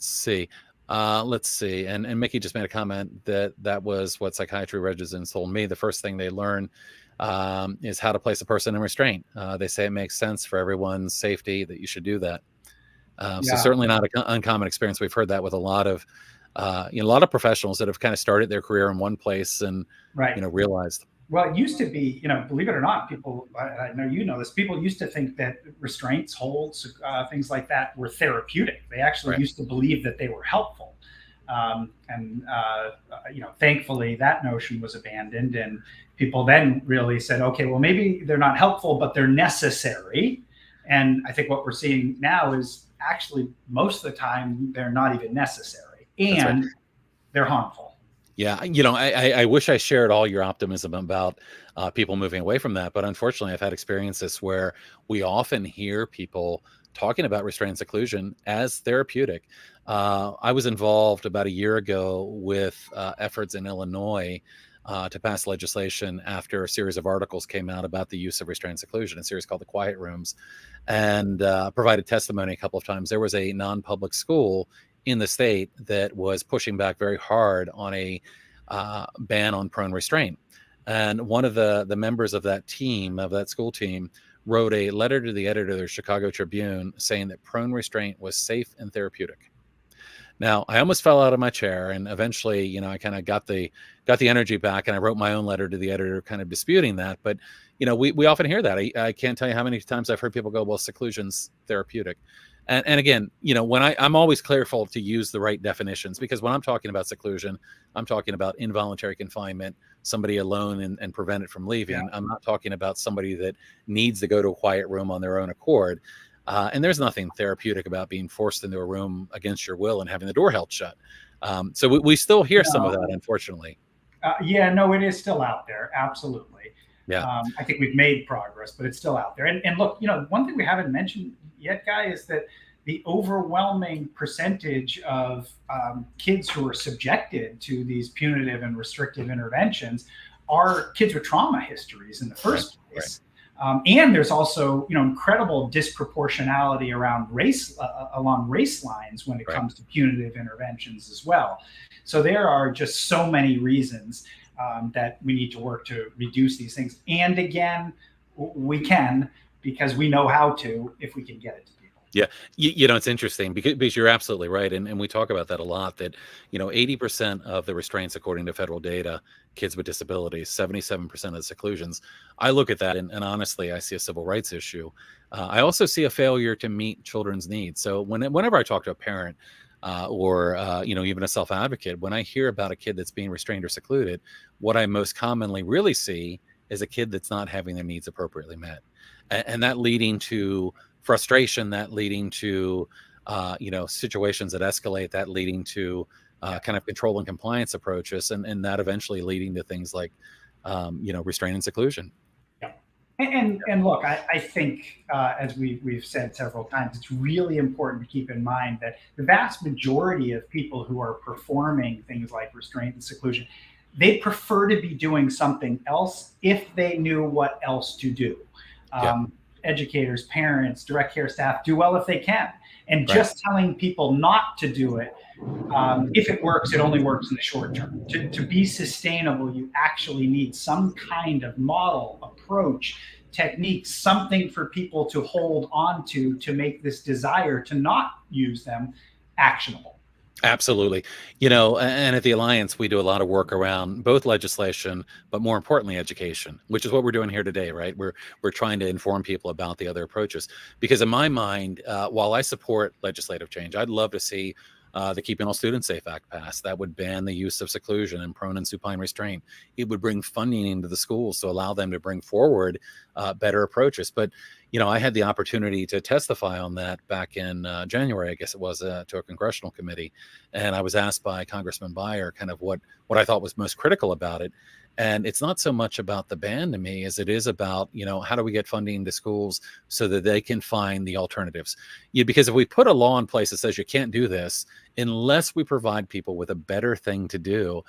Speaker 1: see. And Mickey just made a comment that was what psychiatry residents told me. The first thing they learn is how to place a person in restraint. They say it makes sense for everyone's safety that you should do that. So certainly not an uncommon experience. We've heard that with a lot of professionals that have kind of started their career in one place and realized.
Speaker 2: Well, it used to be, believe it or not, people, I know this, people used to think that restraints, holds, things like that were therapeutic. They actually used to believe that they were helpful. Thankfully, that notion was abandoned, and people then really said, okay, well, maybe they're not helpful, but they're necessary. And I think what we're seeing now is actually most of the time they're not even necessary, and they're harmful.
Speaker 1: Yeah, I wish I shared all your optimism about people moving away from that, but unfortunately, I've had experiences where we often hear people talking about restraint and seclusion as therapeutic. I was involved about a year ago with efforts in Illinois to pass legislation after a series of articles came out about the use of restraint and seclusion, a series called The Quiet Rooms, and provided testimony a couple of times. There was a non-public school in the state that was pushing back very hard on a ban on prone restraint. And one of the members of that team, of that school team, wrote a letter to the editor of the Chicago Tribune saying that prone restraint was safe and therapeutic. Now, I almost fell out of my chair, and eventually, I kind of got the energy back, and I wrote my own letter to the editor kind of disputing that. But, we often hear that. I can't tell you how many times I've heard people go, well, seclusion's therapeutic. And again, when I'm always careful to use the right definitions, because when I'm talking about seclusion, I'm talking about involuntary confinement, somebody alone and prevent it from leaving. Yeah. I'm not talking about somebody that needs to go to a quiet room on their own accord. And there's nothing therapeutic about being forced into a room against your will and having the door held shut. So we still hear some of that, unfortunately.
Speaker 2: It is still out there. Absolutely.
Speaker 1: Yeah.
Speaker 2: I think we've made progress, but it's still out there. And look, one thing we haven't mentioned yet, Guy, is that the overwhelming percentage of kids who are subjected to these punitive and restrictive interventions are kids with trauma histories in the first place. And there's also, incredible disproportionality around along race lines when it comes to punitive interventions as well. So there are just so many reasons that we need to work to reduce these things. And again, we can, because we know how to, if we can get it to people.
Speaker 1: Yeah. It's interesting because you're absolutely right. And we talk about that a lot, that, 80% of the restraints, according to federal data, kids with disabilities, 77% of the seclusions. I look at that and honestly, I see a civil rights issue. I also see a failure to meet children's needs. So whenever I talk to a parent, or even a self-advocate, when I hear about a kid that's being restrained or secluded, what I most commonly really see is a kid that's not having their needs appropriately met, and that leading to frustration, that leading to situations that escalate, that leading to kind of control and compliance approaches, and that eventually leading to things like restraint and seclusion.
Speaker 2: And look, I think, as we've said several times, it's really important to keep in mind that the vast majority of people who are performing things like restraint and seclusion, they prefer to be doing something else if they knew what else to do. Educators, parents, direct care staff do well if they can. And just telling people not to do it, if it works, it only works in the short term. To be sustainable, you actually need some kind of model approach techniques, something for people to hold on to make this desire to not use them actionable.
Speaker 1: Absolutely. And at the Alliance, we do a lot of work around both legislation, but more importantly, education, which is what we're doing here today, right? We're trying to inform people about the other approaches. Because in my mind, while I support legislative change, I'd love to see the Keeping All Students Safe Act passed. That would ban the use of seclusion and prone and supine restraint. It would bring funding into the schools to allow them to bring forward better approaches. But I had the opportunity to testify on that back in January, I guess it was, to a congressional committee. And I was asked by Congressman Beyer kind of what I thought was most critical about it. And it's not so much about the ban to me as it is about, how do we get funding to schools so that they can find the alternatives? Because if we put a law in place that says you can't do this, unless we provide people with a better thing to do,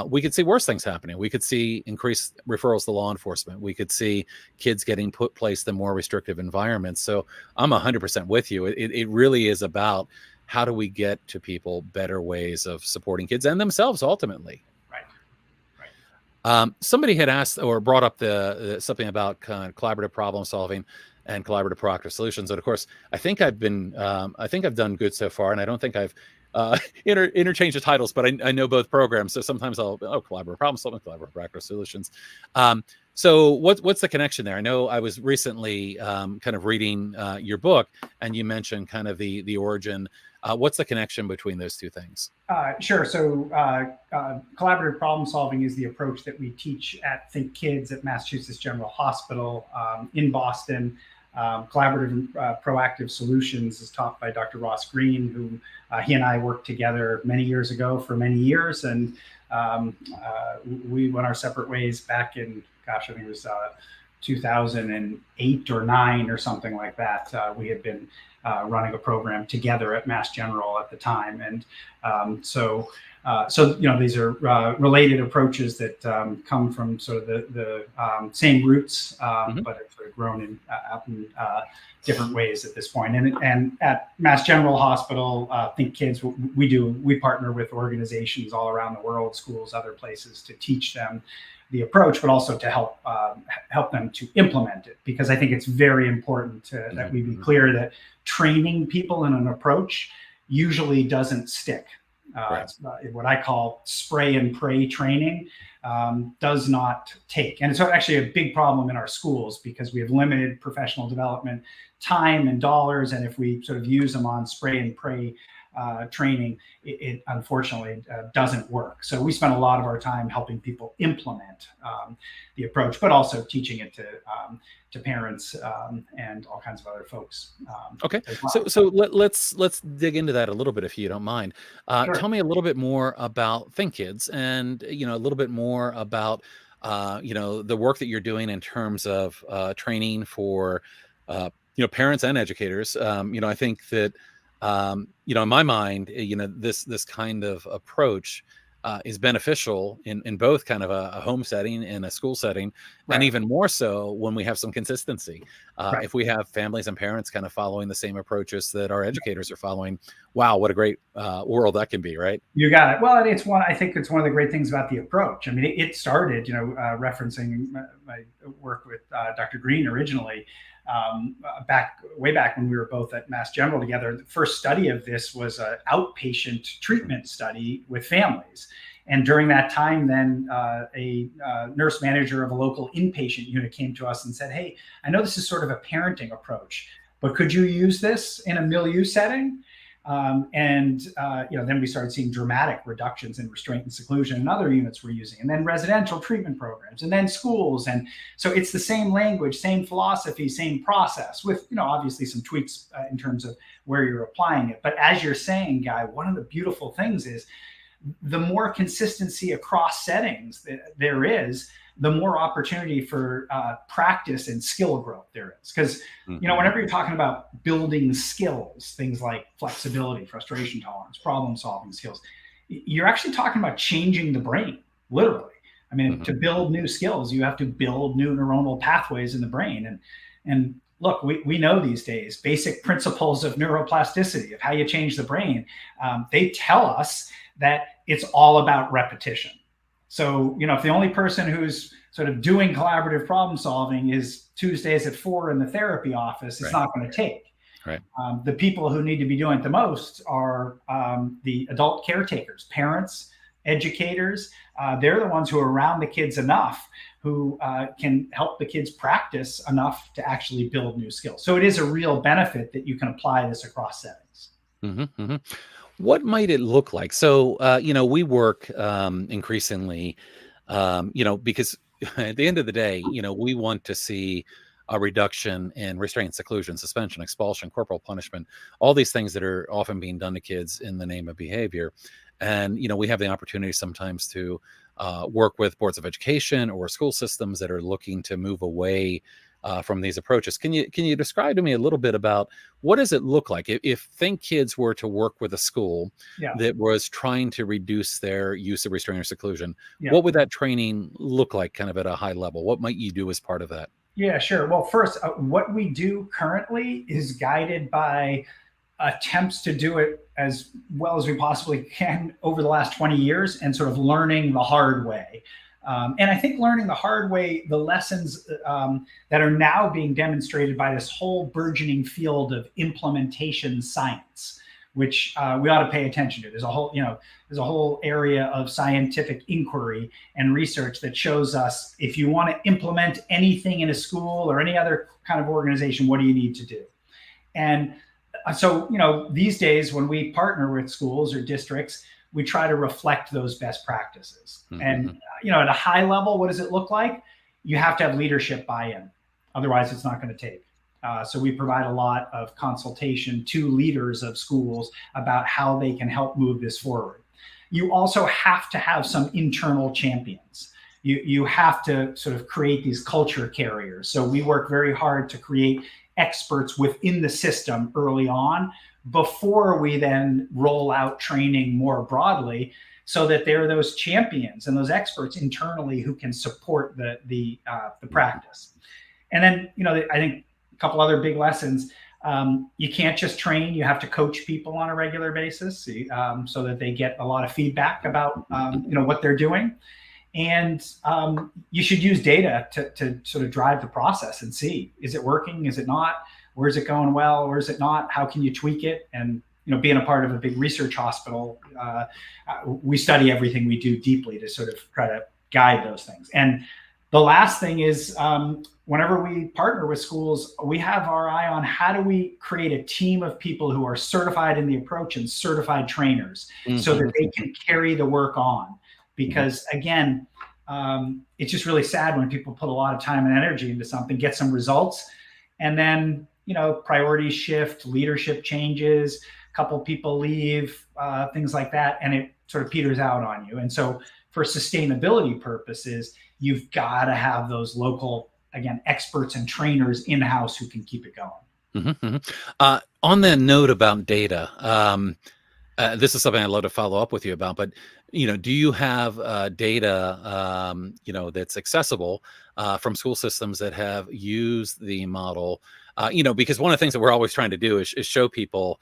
Speaker 1: we could see worse things happening. We could see increased referrals to law enforcement. We could see kids getting placed in more restrictive environments. So I'm 100% with you. It really is about how do we get to people better ways of supporting kids and themselves ultimately. Somebody had asked or brought up something about collaborative problem solving and collaborative proactive solutions. And of course, I think I've done good so far, and I don't think I've interchanged the titles, but I know both programs. So sometimes collaborative problem solving, collaborative proactive solutions. So what's the connection there? I know I was recently kind of reading your book, and you mentioned kind of the origin. What's the connection between those two things?
Speaker 2: Sure. So collaborative problem solving is the approach that we teach at Think Kids at Massachusetts General Hospital in Boston. Collaborative proactive solutions is taught by Dr. Ross Green, who he and I worked together many years ago for many years. And we went our separate ways back in, I think it was 2008 or 9 or something like that. We had been running a program together at Mass General at the time. And so these are related approaches that come from sort of the same roots, but have sort of grown out in different ways at this point. And at Mass General Hospital, Think Kids, we partner with organizations all around the world, schools, other places, to teach them the approach, but also to help them to implement it, because I think it's very important that we be clear that training people in an approach usually doesn't stick. What I call spray and pray training does not take. And it's actually a big problem in our schools because we have limited professional development time and dollars. And if we sort of use them on spray and pray training, it unfortunately doesn't work. So we spend a lot of our time helping people implement the approach, but also teaching it to parents and all kinds of other folks.
Speaker 1: Okay, well. So let's dig into that a little bit, if you don't mind. Sure. Tell me a little bit more about Think Kids, and a little bit more about the work that you're doing in terms of training for parents and educators. I think that in my mind, this kind of approach is beneficial in both kind of a home setting and a school setting, right, and even more so when we have some consistency. Right. If we have families and parents kind of following the same approaches that our educators are following, wow, what a great world that can be, right?
Speaker 2: You got it. Well, I think it's one of the great things about the approach. I mean, it started, referencing my work with Dr. Green originally. Way back when we were both at Mass General together, the first study of this was an outpatient treatment study with families. And during that time, then a nurse manager of a local inpatient unit came to us and said, "Hey, I know this is sort of a parenting approach, but could you use this in a milieu setting?" Then we started seeing dramatic reductions in restraint and seclusion, and other units were using, and then residential treatment programs, and then schools. And so it's the same language, same philosophy, same process, with obviously some tweaks in terms of where you're applying it. But as you're saying, Guy, one of the beautiful things is the more consistency across settings that there is, the more opportunity for practice and skill growth there is. Because, whenever you're talking about building skills, things like flexibility, frustration tolerance, problem solving skills, you're actually talking about changing the brain, literally. I mean, to build new skills, you have to build new neuronal pathways in the brain. And look, we know these days, basic principles of neuroplasticity, of how you change the brain, they tell us that it's all about repetition. So, if the only person who's sort of doing collaborative problem solving is Tuesdays at 4 in the therapy office, it's not going to take.
Speaker 1: Right.
Speaker 2: The people who need to be doing it the most are the adult caretakers, parents, educators. They're the ones who are around the kids enough who can help the kids practice enough to actually build new skills. So it is a real benefit that you can apply this across settings.
Speaker 1: Mm-hmm, mm-hmm. What might it look like? So, we work increasingly, because at the end of the day, we want to see a reduction in restraint, seclusion, suspension, expulsion, corporal punishment, all these things that are often being done to kids in the name of behavior. And, we have the opportunity sometimes to work with boards of education or school systems that are looking to move away from these approaches. Can you describe to me a little bit about what does it look like if Think Kids were to work with a school that was trying to reduce their use of restraint or seclusion? What would that training look like, kind of at a high level? What might you do as part of that?
Speaker 2: Yeah, sure. Well, first, what we do currently is guided by attempts to do it as well as we possibly can over the last 20 years and sort of learning the hard way. And I think learning the hard way, the lessons that are now being demonstrated by this whole burgeoning field of implementation science, which we ought to pay attention to. There's a whole area of scientific inquiry and research that shows us if you want to implement anything in a school or any other kind of organization, what do you need to do? And so, these days when we partner with schools or districts, we try to reflect those best practices. Mm-hmm. And, at a high level, what does it look like? You have to have leadership buy-in. Otherwise, it's not going to take. So we provide a lot of consultation to leaders of schools about how they can help move this forward. You also have to have some internal champions. You have to sort of create these culture carriers. So we work very hard to create experts within the system early on before we then roll out training more broadly, so that there are those champions and those experts internally who can support the practice. And then, I think a couple other big lessons. You can't just train, you have to coach people on a regular basis so that they get a lot of feedback about what they're doing. And you should use data to sort of drive the process and see, is it working? Is it not? Where's it going well? Where's it not? How can you tweak it? And, being a part of a big research hospital, we study everything we do deeply to sort of try to guide those things. And the last thing is, whenever we partner with schools, we have our eye on how do we create a team of people who are certified in the approach and certified trainers, mm-hmm. so that they can carry the work on. Because again, it's just really sad when people put a lot of time and energy into something, get some results, and then, priorities shift, leadership changes, a couple people leave, things like that, and it sort of peters out on you. And so for sustainability purposes, you've got to have those local, again, experts and trainers in-house who can keep it going.
Speaker 1: Mm-hmm, mm-hmm. On that note about data, this is something I'd love to follow up with you about, but do you have data that's accessible from school systems that have used the model? Because one of the things that we're always trying to do is show people,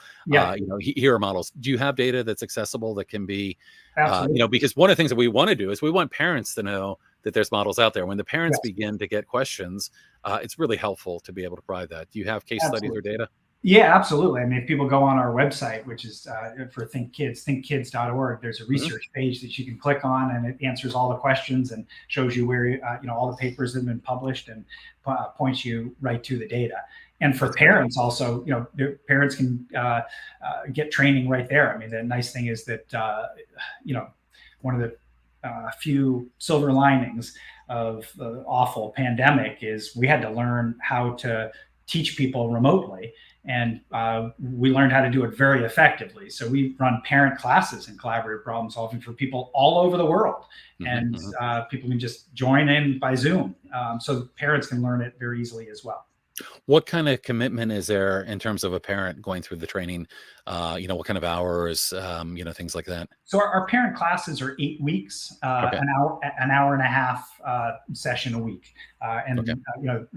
Speaker 1: here are models. Do you have data that's accessible that can be, because one of the things that we want to do is we want parents to know that there's models out there. When the parents begin to get questions, it's really helpful to be able to provide that. Do you have case studies or data?
Speaker 2: Yeah, absolutely. I mean, if people go on our website, which is for Think Kids, thinkkids.org, there's a research page that you can click on, and it answers all the questions and shows you where, all the papers that have been published, and points you right to the data. And for parents also, their parents can get training right there. I mean, the nice thing is that, one of the few silver linings of the awful pandemic is we had to learn how to teach people remotely. And we learned how to do it very effectively. So we run parent classes in collaborative problem solving for people all over the world. Mm-hmm. And people can just join in by Zoom. So parents can learn it very easily as well.
Speaker 1: What kind of commitment is there in terms of a parent going through the training? What kind of hours, things like that?
Speaker 2: So our parent classes are 8 weeks,
Speaker 1: Okay.
Speaker 2: an hour and a half session a week,
Speaker 1: Okay.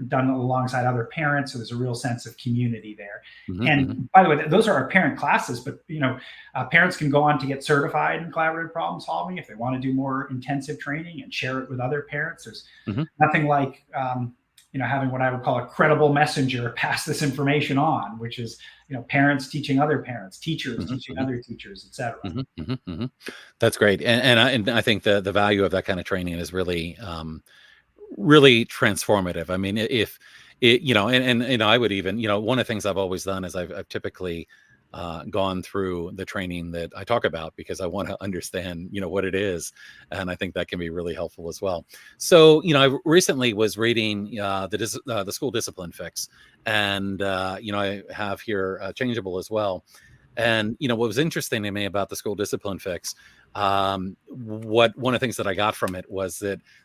Speaker 2: done alongside other parents. So there's a real sense of community there.
Speaker 1: Hmm. Hmm.
Speaker 2: And by the way, those are our parent classes, but parents can go on to get certified in collaborative problem solving if they want to do more intensive training and share it with other parents. There's
Speaker 1: Hmm.
Speaker 2: nothing like having what I would call a credible messenger pass this information on, which is parents teaching other parents, teachers
Speaker 1: Hmm.
Speaker 2: teaching other teachers, et cetera.
Speaker 1: Hmm. Hmm. Hmm. That's great, and I think the value of that kind of training is really really transformative. I mean, if it, I would even, one of the things I've always done is I've typically gone through the training that I talk about because I want to understand, what it is. And I think that can be really helpful as well. So, I recently was reading the school discipline fix, and, I have here Changeable as well. And, what was interesting to me about the school discipline fix, what one of the things that I got from it was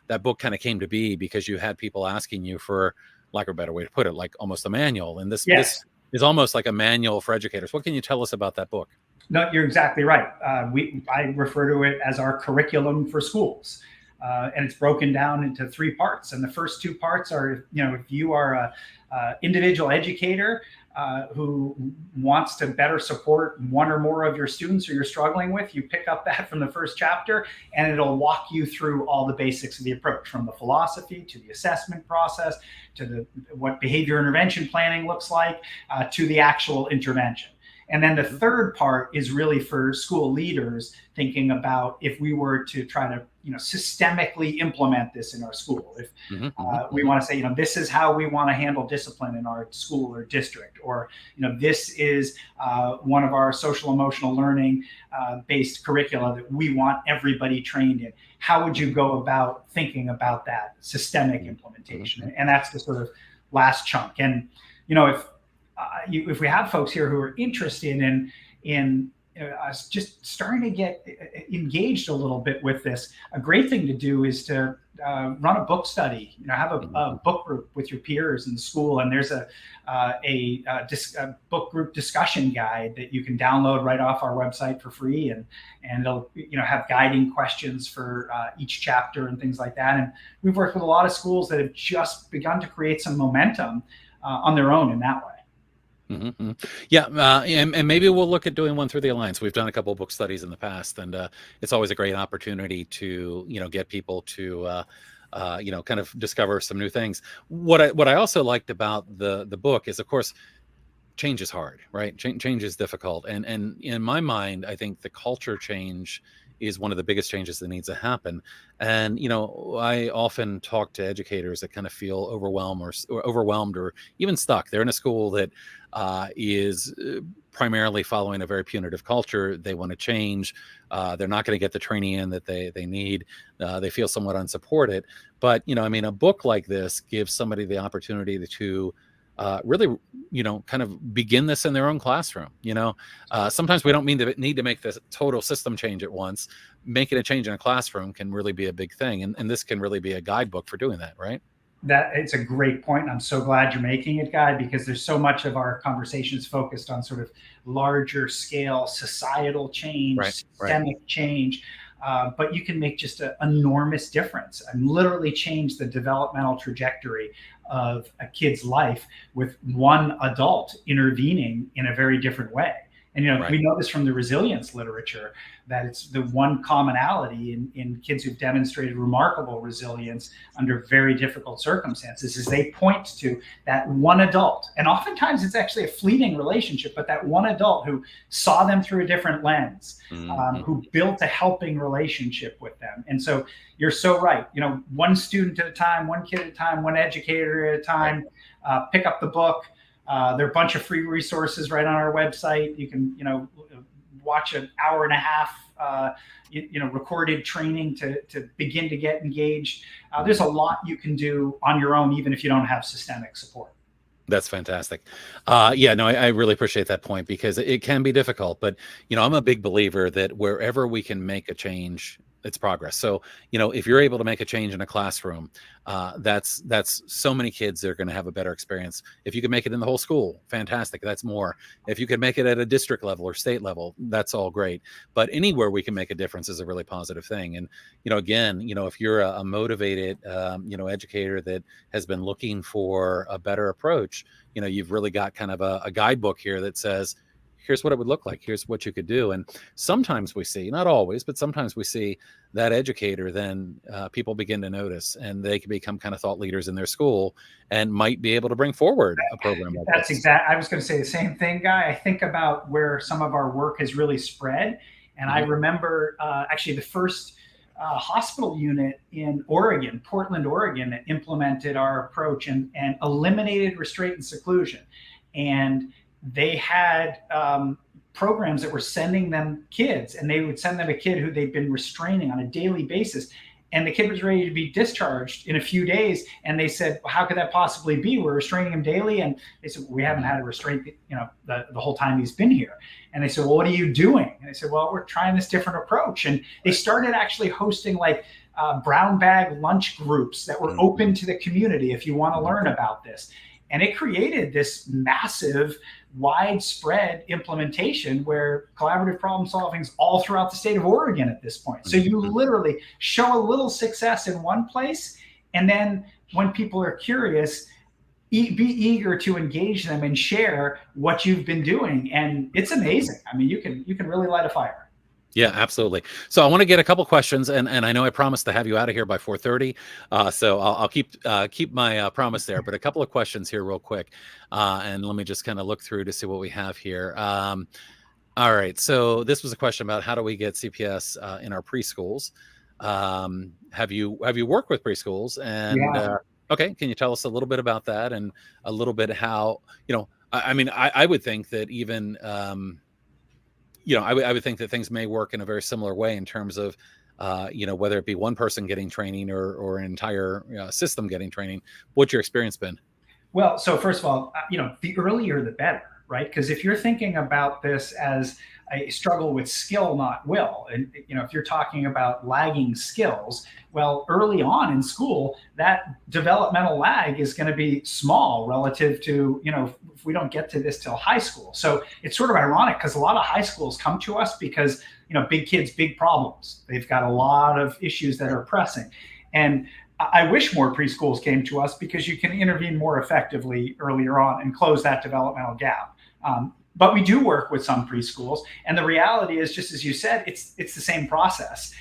Speaker 1: that book kind of came to be because you had people asking you for, lack of a better way to put it, like almost a manual. And this
Speaker 2: Yes.
Speaker 1: is almost like a manual for educators. What can you tell us about that book?
Speaker 2: No, you're exactly right. I refer to it as our curriculum for schools, and it's broken down into 3 parts. And the first 2 parts are, if you are a individual educator who wants to better support one or more of your students who you're struggling with, you pick up that from the first chapter, and it'll walk you through all the basics of the approach, from the philosophy to the assessment process to what behavior intervention planning looks like to the actual intervention. And then the third part is really for school leaders thinking about if we were to try to, systemically implement this in our school. If we want to say, this is how we want to handle discipline in our school or district, or, this is one of our social emotional learning based curricula that we want everybody trained in. How would you go about thinking about that systemic implementation? And that's the sort of last chunk. And, if we have folks here who are interested in just starting to get engaged a little bit with this, a great thing to do is to run a book study. Have a book group with your peers in the school, and there's a book group discussion guide that you can download right off our website for free, and it'll have guiding questions for each chapter and things like that. And we've worked with a lot of schools that have just begun to create some momentum on their own in that way.
Speaker 1: Mm-hmm. Yeah, and maybe we'll look at doing one through the Alliance. We've done a couple of book studies in the past, and it's always a great opportunity to get people to kind of discover some new things. What I also liked about the book is, of course, change is hard, right? Change is difficult, and in my mind, I think the culture change is one of the biggest changes that needs to happen. And I often talk to educators that kind of feel overwhelmed or even stuck. They're in a school that is primarily following a very punitive culture. They want to change. They're not going to get the training in that they need. They feel somewhat unsupported. But a book like this gives somebody the opportunity to really, kind of begin this in their own classroom. Sometimes we don't need to make this total system change at once. Making a change in a classroom can really be a big thing. And this can really be a guidebook for doing that, right?
Speaker 2: That it's a great point. I'm so glad you're making it, Guy, because there's so much of our conversations focused on sort of larger scale societal change, systemic change. But you can make just an enormous difference and literally change the developmental trajectory of a kid's life with one adult intervening in a very different way. And, we know this from the resilience literature, that it's the one commonality in kids who've demonstrated remarkable resilience under very difficult circumstances is they point to that one adult. And oftentimes it's actually a fleeting relationship, but that one adult who saw them through a different lens, who built a helping relationship with them. And so you're so right. One student at a time, one kid at a time, one educator at a time, pick up the book. There are a bunch of free resources right on our website. You can, watch an hour and a half, recorded training to begin to get engaged. There's a lot you can do on your own, even if you don't have systemic support.
Speaker 1: That's fantastic. I really appreciate that point because it can be difficult. But, I'm a big believer that wherever we can make a change it's progress. So, if you're able to make a change in a classroom, that's so many kids that are going to have a better experience. If you can make it in the whole school, fantastic. That's more. If you can make it at a district level or state level, that's all great. But anywhere we can make a difference is a really positive thing. And, again, if you're a motivated, educator that has been looking for a better approach, you've really got kind of a guidebook here that says, here's what it would look like. Here's what you could do. And sometimes we see, not always, but sometimes we see that educator, then people begin to notice, and they can become kind of thought leaders in their school and might be able to bring forward a program like
Speaker 2: That's
Speaker 1: this.
Speaker 2: exact. I was going to say the same thing, Guy. I think about where some of our work has really spread. And I remember actually the first hospital unit in Oregon, Portland, Oregon, that implemented our approach and eliminated restraint and seclusion. And they had programs that were sending them kids, and they would send them a kid who they'd been restraining on a daily basis. And the kid was ready to be discharged in a few days. And they said, well, how could that possibly be? We're restraining him daily. And they said, we haven't had a restraint, the whole time he's been here. And they said, well, what are you doing? And they said, well, we're trying this different approach. And they started actually hosting like brown bag lunch groups that were open to the community if you want to learn about this. And it created this massive, widespread implementation where collaborative problem solving is all throughout the state of Oregon at this point. So you literally show a little success in one place, and then when people are curious, be eager to engage them and share what you've been doing. And it's amazing. I mean, you can really light a fire.
Speaker 1: Yeah, absolutely. So I want to get a couple questions, and I know I promised to have you out of here by 4:30, so I'll keep my promise there. But a couple of questions here, real quick, and let me just kind of look through to see what we have here. All right. So this was a question about how do we get CPS in our preschools? Have you worked with preschools? And okay, can you tell us a little bit about that and a little bit how I mean, I would think that even I would think that things may work in a very similar way in terms of, whether it be one person getting training or an entire system getting training. What's your experience been?
Speaker 2: Well, so first of all, the earlier the better, right? Because if you're thinking about this as a struggle with skill, not will, and if you're talking about lagging skills, well, early on in school, that developmental lag is going to be small relative to, if we don't get to this till high school. So it's sort of ironic because a lot of high schools come to us because, big kids, big problems. They've got a lot of issues that are pressing. And I wish more preschools came to us because you can intervene more effectively earlier on and close that developmental gap. But we do work with some preschools, and the reality is, just as you said, it's the same process.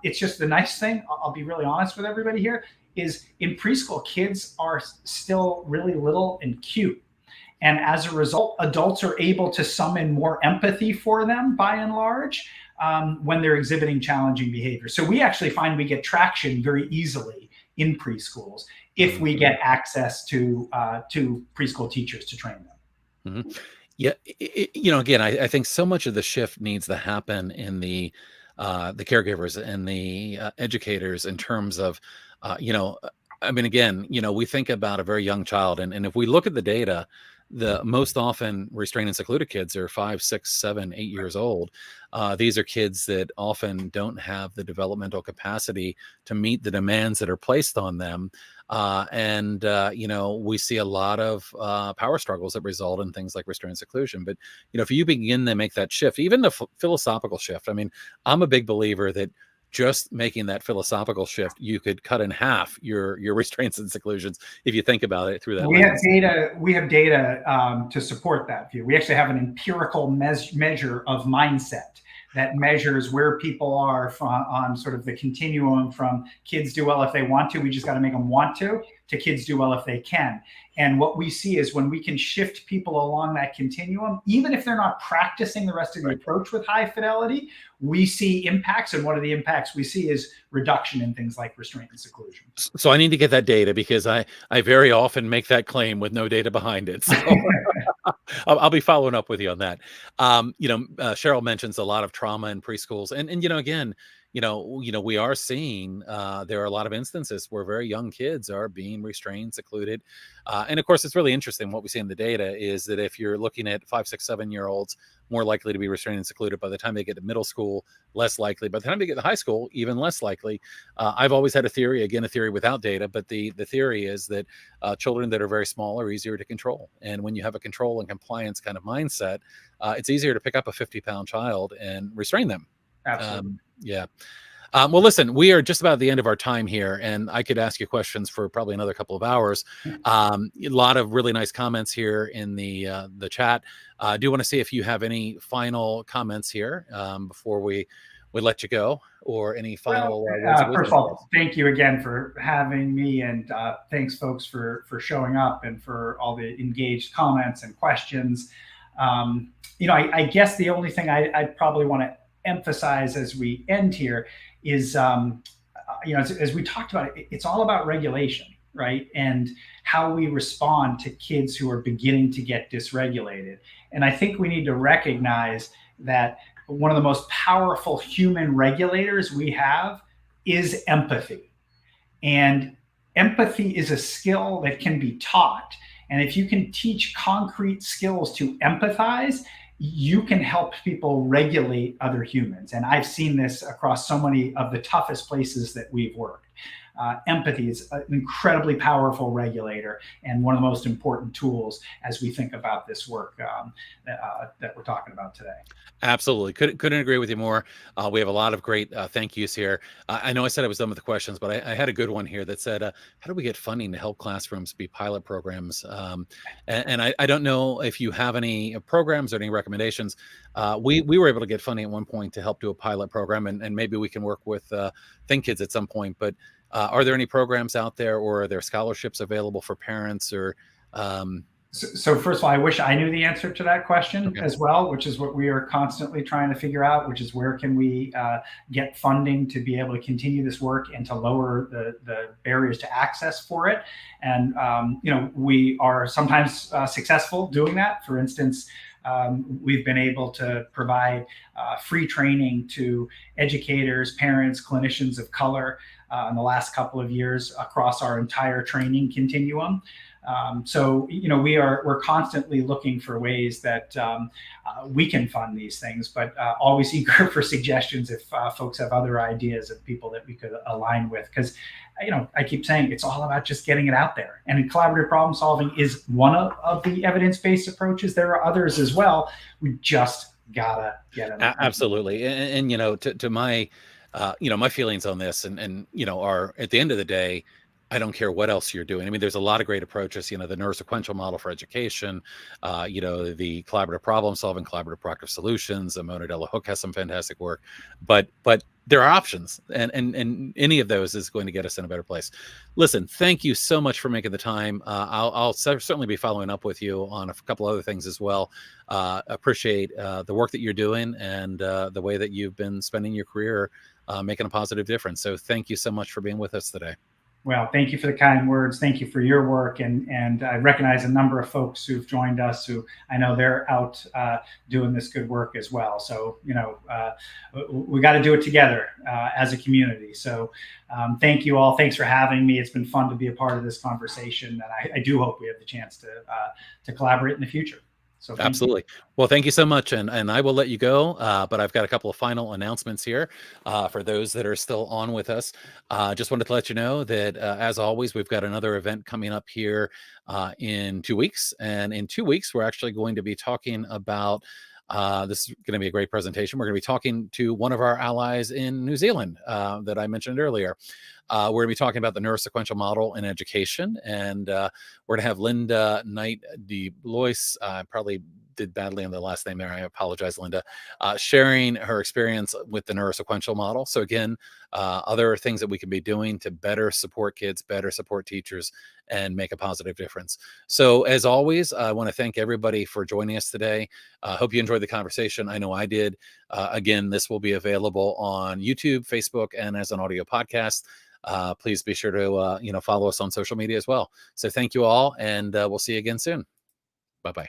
Speaker 2: It's just the nice thing, I'll be really honest with everybody here, is in preschool, kids are still really little and cute. And as a result, adults are able to summon more empathy for them by and large when they're exhibiting challenging behavior. So we actually find we get traction very easily in preschools if we get access to preschool teachers to train them.
Speaker 1: Mm-hmm. Yeah, again, I think so much of the shift needs to happen in the caregivers and the educators in terms of, I mean, again, we think about a very young child, and if we look at the data, the most often restrained and secluded kids are 5, 6, 7, 8 years old. These are kids that often don't have the developmental capacity to meet the demands that are placed on them. And we see a lot of power struggles that result in things like restraint and seclusion. But, if you begin to make that shift, even the philosophical shift, I mean, I'm a big believer that just making that philosophical shift, you could cut in half your restraints and seclusions if you think about it through that.
Speaker 2: We have data to support that view. We actually have an empirical measure of mindset that measures where people are on sort of the continuum from kids do well if they want to, we just got to make them want to kids do well if they can. And what we see is when we can shift people along that continuum, even if they're not practicing the rest of the approach with high fidelity, we see impacts. And one of the impacts we see is reduction in things like restraint and seclusion. So
Speaker 1: I need to get that data because I very often make that claim with no data behind it. So I'll be following up with you on that. Cheryl mentions a lot of trauma in preschools. And again, we are seeing there are a lot of instances where very young kids are being restrained, secluded. And of course, it's really interesting. What we see in the data is that if you're looking at 5, 6, 7-year-olds, more likely to be restrained and secluded. By the time they get to middle school, less likely. By the time they get to high school, even less likely. I've always had a theory, again, a theory without data, but the theory is that children that are very small are easier to control. And when you have a control and compliance kind of mindset, it's easier to pick up a 50-pound child and restrain them.
Speaker 2: Absolutely.
Speaker 1: Yeah. Well, listen, we are just about at the end of our time here, and I could ask you questions for probably another couple of hours. A lot of really nice comments here in the chat. I do want to see if you have any final comments here before we let you go, or any final words of wisdom.
Speaker 2: First of all, thank you again for having me, and thanks, folks, for showing up and for all the engaged comments and questions. I guess the only thing I'd probably want to emphasize as we end here is, as we talked about, it's all about regulation, right? And how we respond to kids who are beginning to get dysregulated. And I think we need to recognize that one of the most powerful human regulators we have is empathy. And empathy is a skill that can be taught. And if you can teach concrete skills to empathize, you can help people regulate other humans. And I've seen this across so many of the toughest places that we've worked. Empathy is an incredibly powerful regulator and one of the most important tools as we think about this work that we're talking about today.
Speaker 1: Absolutely. Couldn't agree with you more. We have a lot of great thank yous here. I know I said I was done with the questions, but I had a good one here that said, how do we get funding to help classrooms be pilot programs? And I don't know if you have any programs or any recommendations. We were able to get funding at one point to help do a pilot program, and maybe we can work with Think Kids at some point. But are there any programs out there, or are there scholarships available for parents, or
Speaker 2: So first of all, I wish I knew the answer to that question as well, which is what we are constantly trying to figure out, which is where can we get funding to be able to continue this work and to lower the barriers to access for it. And, we are sometimes successful doing that. For instance, we've been able to provide free training to educators, parents, clinicians of color in the last couple of years across our entire training continuum. We're constantly looking for ways that we can fund these things, but always eager for suggestions if folks have other ideas of people that we could align with. Because, I keep saying it's all about just getting it out there. And collaborative problem solving is one of the evidence-based approaches. There are others as well. We just gotta get it.
Speaker 1: Absolutely. And to my, my feelings on this, and are, at the end of the day, I don't care what else you're doing. I mean, there's a lot of great approaches, the neurosequential model for education, the collaborative problem solving, collaborative proactive solutions. Mona Della Hook has some fantastic work, but there are options, and any of those is going to get us in a better place. Listen, thank you so much for making the time. I'll certainly be following up with you on a couple other things as well. Appreciate the work that you're doing and the way that you've been spending your career making a positive difference. So thank you so much for being with us today.
Speaker 2: Well, thank you for the kind words. Thank you for your work. And I recognize a number of folks who've joined us who I know they're out doing this good work as well. So, we got to do it together as a community. So thank you all. Thanks for having me. It's been fun to be a part of this conversation. And I do hope we have the chance to collaborate in the future. So
Speaker 1: absolutely. Well, thank you so much. And I will let you go. But I've got a couple of final announcements here for those that are still on with us. Just wanted to let you know that, as always, we've got another event coming up here in 2 weeks. And in 2 weeks, we're actually going to be talking about this is going to be a great presentation. We're going to be talking to one of our allies in New Zealand that I mentioned earlier. We're going to be talking about the neurosequential model in education, and we're going to have Linda Knight de Blois, probably did badly on the last name there. I apologize, Linda, sharing her experience with the neurosequential model. So again, other things that we can be doing to better support kids, better support teachers, and make a positive difference. So as always, I want to thank everybody for joining us today. I hope you enjoyed the conversation. I know I did. Again, this will be available on YouTube, Facebook, and as an audio podcast. Please be sure to follow us on social media as well. So thank you all, and we'll see you again soon. Bye-bye.